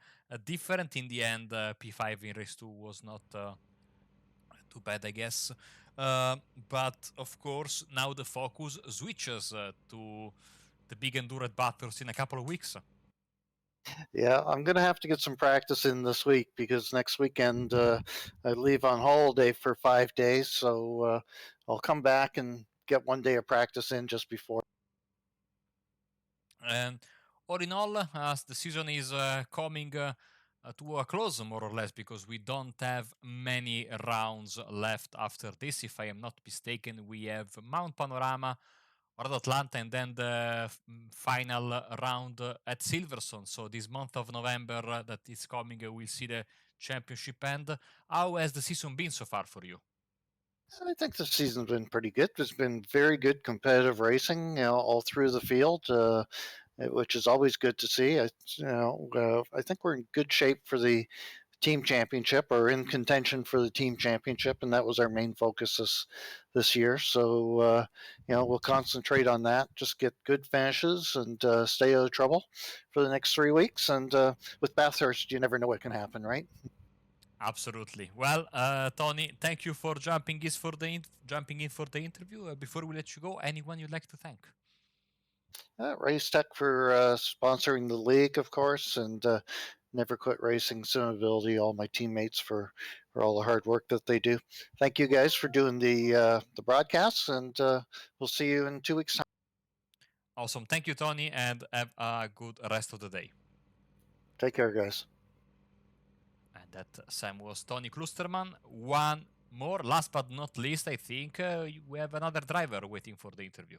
different. In the end, P5 in race 2 was not too bad, I guess. But of course, now the focus switches to the big endurance battles in a couple of weeks. Yeah, I'm going to have to get some practice in this week because next weekend I leave on holiday for 5 days. So I'll come back and get 1 day of practice in just before. And all in all, as the season is coming to a close, more or less, because we don't have many rounds left after this. If I am not mistaken, we have Mount Panorama, Road Atlanta, and then the final round at Silverstone. So this month of November that is coming, we'll see the championship end. How has the season been so far for you? I think the season's been pretty good. There's been very good competitive racing, all through the field, which is always good to see. I think we're in good shape for the team championship, or in contention for the team championship, and that was our main focus this year. So we'll concentrate on that. Just get good finishes and stay out of trouble for the next 3 weeks. And with Bathurst, you never know what can happen, right? Absolutely. Well, Tony, thank you for jumping in for the interview. Before we let you go, anyone you'd like to thank? Racetech for sponsoring the league, of course, and Never Quit Racing Simability, all my teammates for all the hard work that they do. Thank you guys for doing the broadcasts, and we'll see you in 2 weeks' time. Awesome. Thank you, Tony, and have a good rest of the day. Take care, guys. And that Sam was Tony Klusterman. One more, last but not least, I think we have another driver waiting for the interview.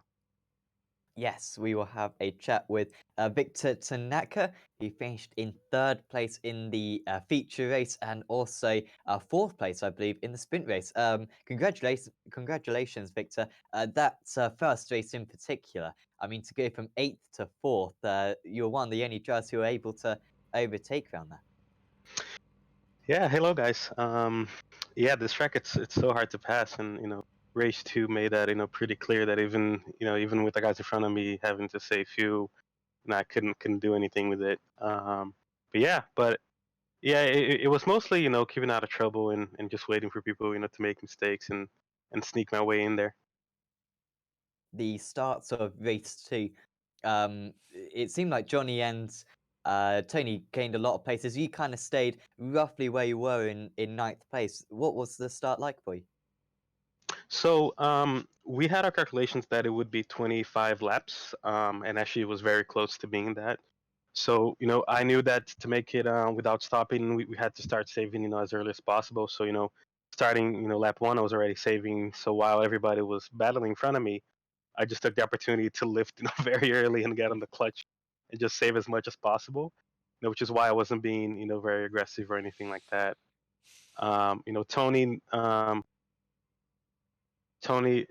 Yes, we will have a chat with Victor Tanaka, who finished in 3rd place in the feature race and also 4th place, I believe, in the sprint race. Congratulations, Victor. That first race in particular, I mean, to go from 8th to 4th, you're one of the only drivers who were able to overtake around there. Yeah, hello guys. Yeah, this track it's so hard to pass, and race 2 made that pretty clear that even with the guys in front of me having to save fuel, I couldn't do anything with it. But yeah, it was mostly keeping out of trouble and just waiting for people to make mistakes and sneak my way in there. The starts of race 2, it seemed like Johnny and Tony gained a lot of places. You kind of stayed roughly where you were in 9th place. What was the start like for you? So we had our calculations that it would be 25 laps, and actually it was very close to being that. So I knew that to make it without stopping, we had to start saving as early as possible. So starting lap 1, I was already saving. So while everybody was battling in front of me, I just took the opportunity to lift very early and get on the clutch and just save as much as possible. Which is why I wasn't being very aggressive or anything like that. Tony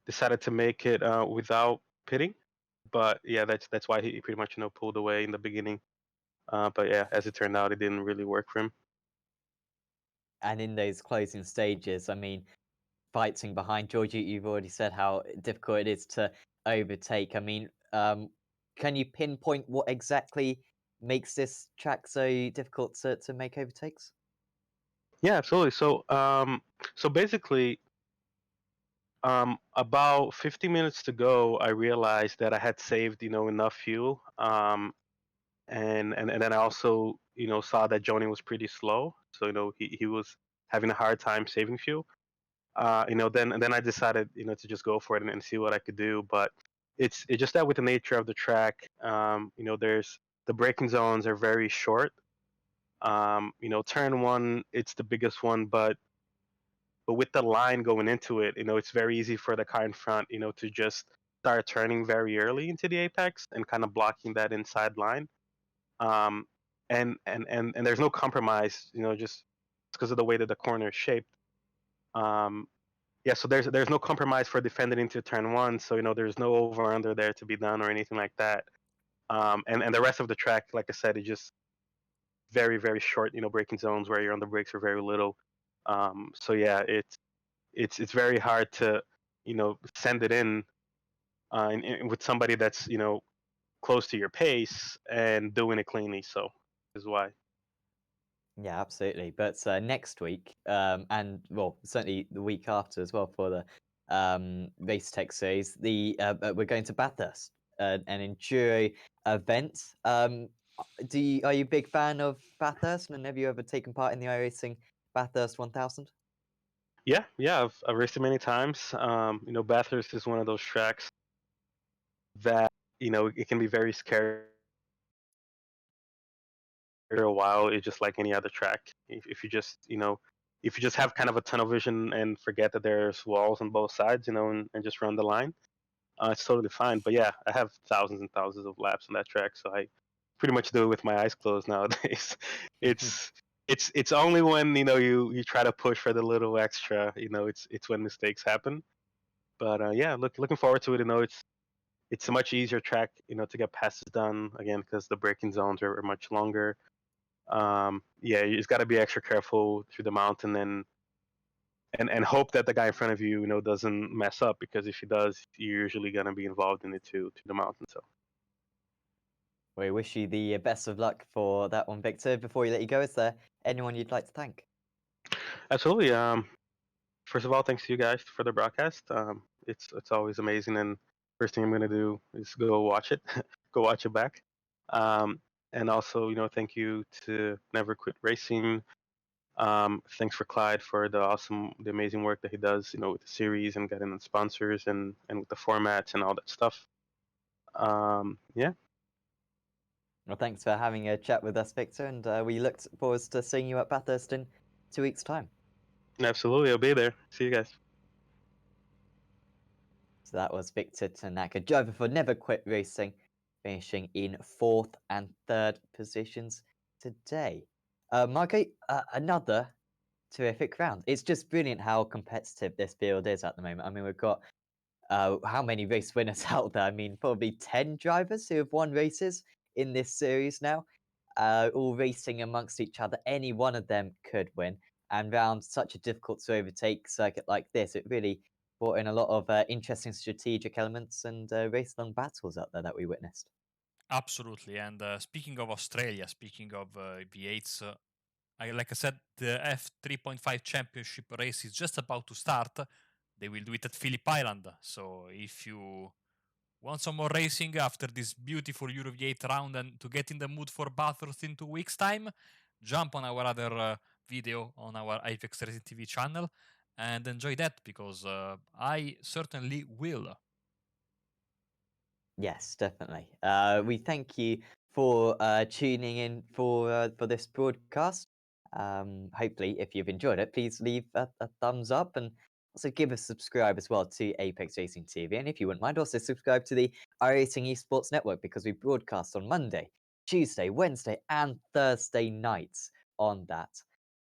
decided to make it without pitting, but yeah, that's why he pretty much pulled away in the beginning. But yeah, as it turned out, it didn't really work for him. And in those closing stages, I mean, fighting behind George, you've already said how difficult it is to overtake. I mean, can you pinpoint what exactly makes this track so difficult to make overtakes? Yeah, absolutely. So basically, about 50 minutes to go, I realized that I had saved enough fuel. And then I also saw that Johnny was pretty slow, so he was having a hard time saving fuel. Then I decided to just go for it and see what I could do. But it's just that with the nature of the track, there's the braking zones are very short. Turn 1, it's the biggest one, but with the line going into it, it's very easy for the car in front, to just start turning very early into the apex and kind of blocking that inside line. And there's no compromise, just because of the way that the corner is shaped. So there's no compromise for defending into turn 1, so there's no over or under there to be done or anything like that. And the rest of the track, like I said, is just very, very short, braking zones where you're on the brakes are very little. So yeah, it's very hard to send it in with somebody that's close to your pace and doing it cleanly. So is why. Yeah, absolutely. But next week, and well, certainly the week after as well for the Racetech series, we're going to Bathurst, an enduro event. Are you a big fan of Bathurst, and have you ever taken part in the iRacing Bathurst 1000? Yeah, I've raced it many times. Bathurst is one of those tracks that it can be very scary after a while, it's just like any other track. If you just if you just have kind of a tunnel vision and forget that there's walls on both sides, and just run the line, it's totally fine. But yeah, I have thousands and thousands of laps on that track, so I pretty much do it with my eyes closed nowadays. It's only when you try to push for the little extra, it's when mistakes happen. But yeah, looking forward to it. It's a much easier track, to get passes done again because the braking zones are much longer. Yeah, you just got to be extra careful through the mountain and hope that the guy in front of you, doesn't mess up, because if he does, you're usually gonna be involved in it too, to the mountain. So We wish you the best of luck for that one, Victor. Before we let you go, is there anyone you'd like to thank? absolutely. First of all, thanks to you guys for the broadcast. It's always amazing, and first thing I'm gonna do is go watch it, go watch it back. And also, thank you to Never Quit Racing. Thanks for Clyde for the amazing work that he does, with the series and getting the sponsors and with the formats and all that stuff. Yeah, Well, thanks for having a chat with us, Victor, and we look forward to seeing you at Bathurst in 2 weeks' time. absolutely. I'll be there. See you guys. So that was Victor Tanaka, driver for Never Quit Racing, finishing in 4th and 3rd positions today. Marco, another terrific round. It's just brilliant how competitive this field is at the moment. I mean, we've got how many race winners out there? I mean, probably 10 drivers who have won races in this series now, all racing amongst each other. Any one of them could win. And round such a difficult to overtake circuit like this, it really brought in a lot of interesting strategic elements and race-long battles out there that we witnessed. Absolutely. And speaking of Australia, speaking of V8s, like I said, the F3.5 Championship race is just about to start. They will do it at Phillip Island. So if you want some more racing after this beautiful Euro V8 round and to get in the mood for Bathurst in 2 weeks' time, jump on our other video on our Apex Racing TV channel and enjoy that, because I certainly will. Yes, definitely. We thank you for tuning in for this broadcast. Hopefully, if you've enjoyed it, please leave a thumbs up and also give a subscribe as well to Apex Racing TV. And if you wouldn't mind, also subscribe to the iRacing Esports Network, because we broadcast on Monday, Tuesday, Wednesday, and Thursday nights on that.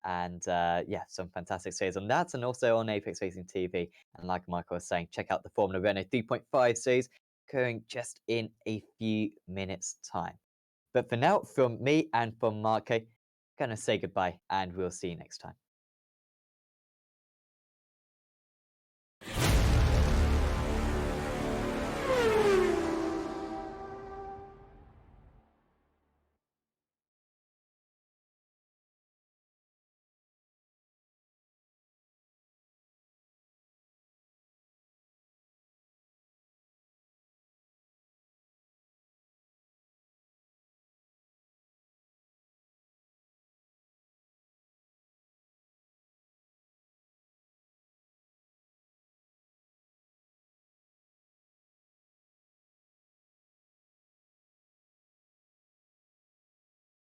And yeah, some fantastic series on that, and also on Apex Racing TV. And like Michael was saying, check out the Formula Renault 3.5 series, occurring just in a few minutes' time. But for now, from me and from Marco, gonna say goodbye, and we'll see you next time.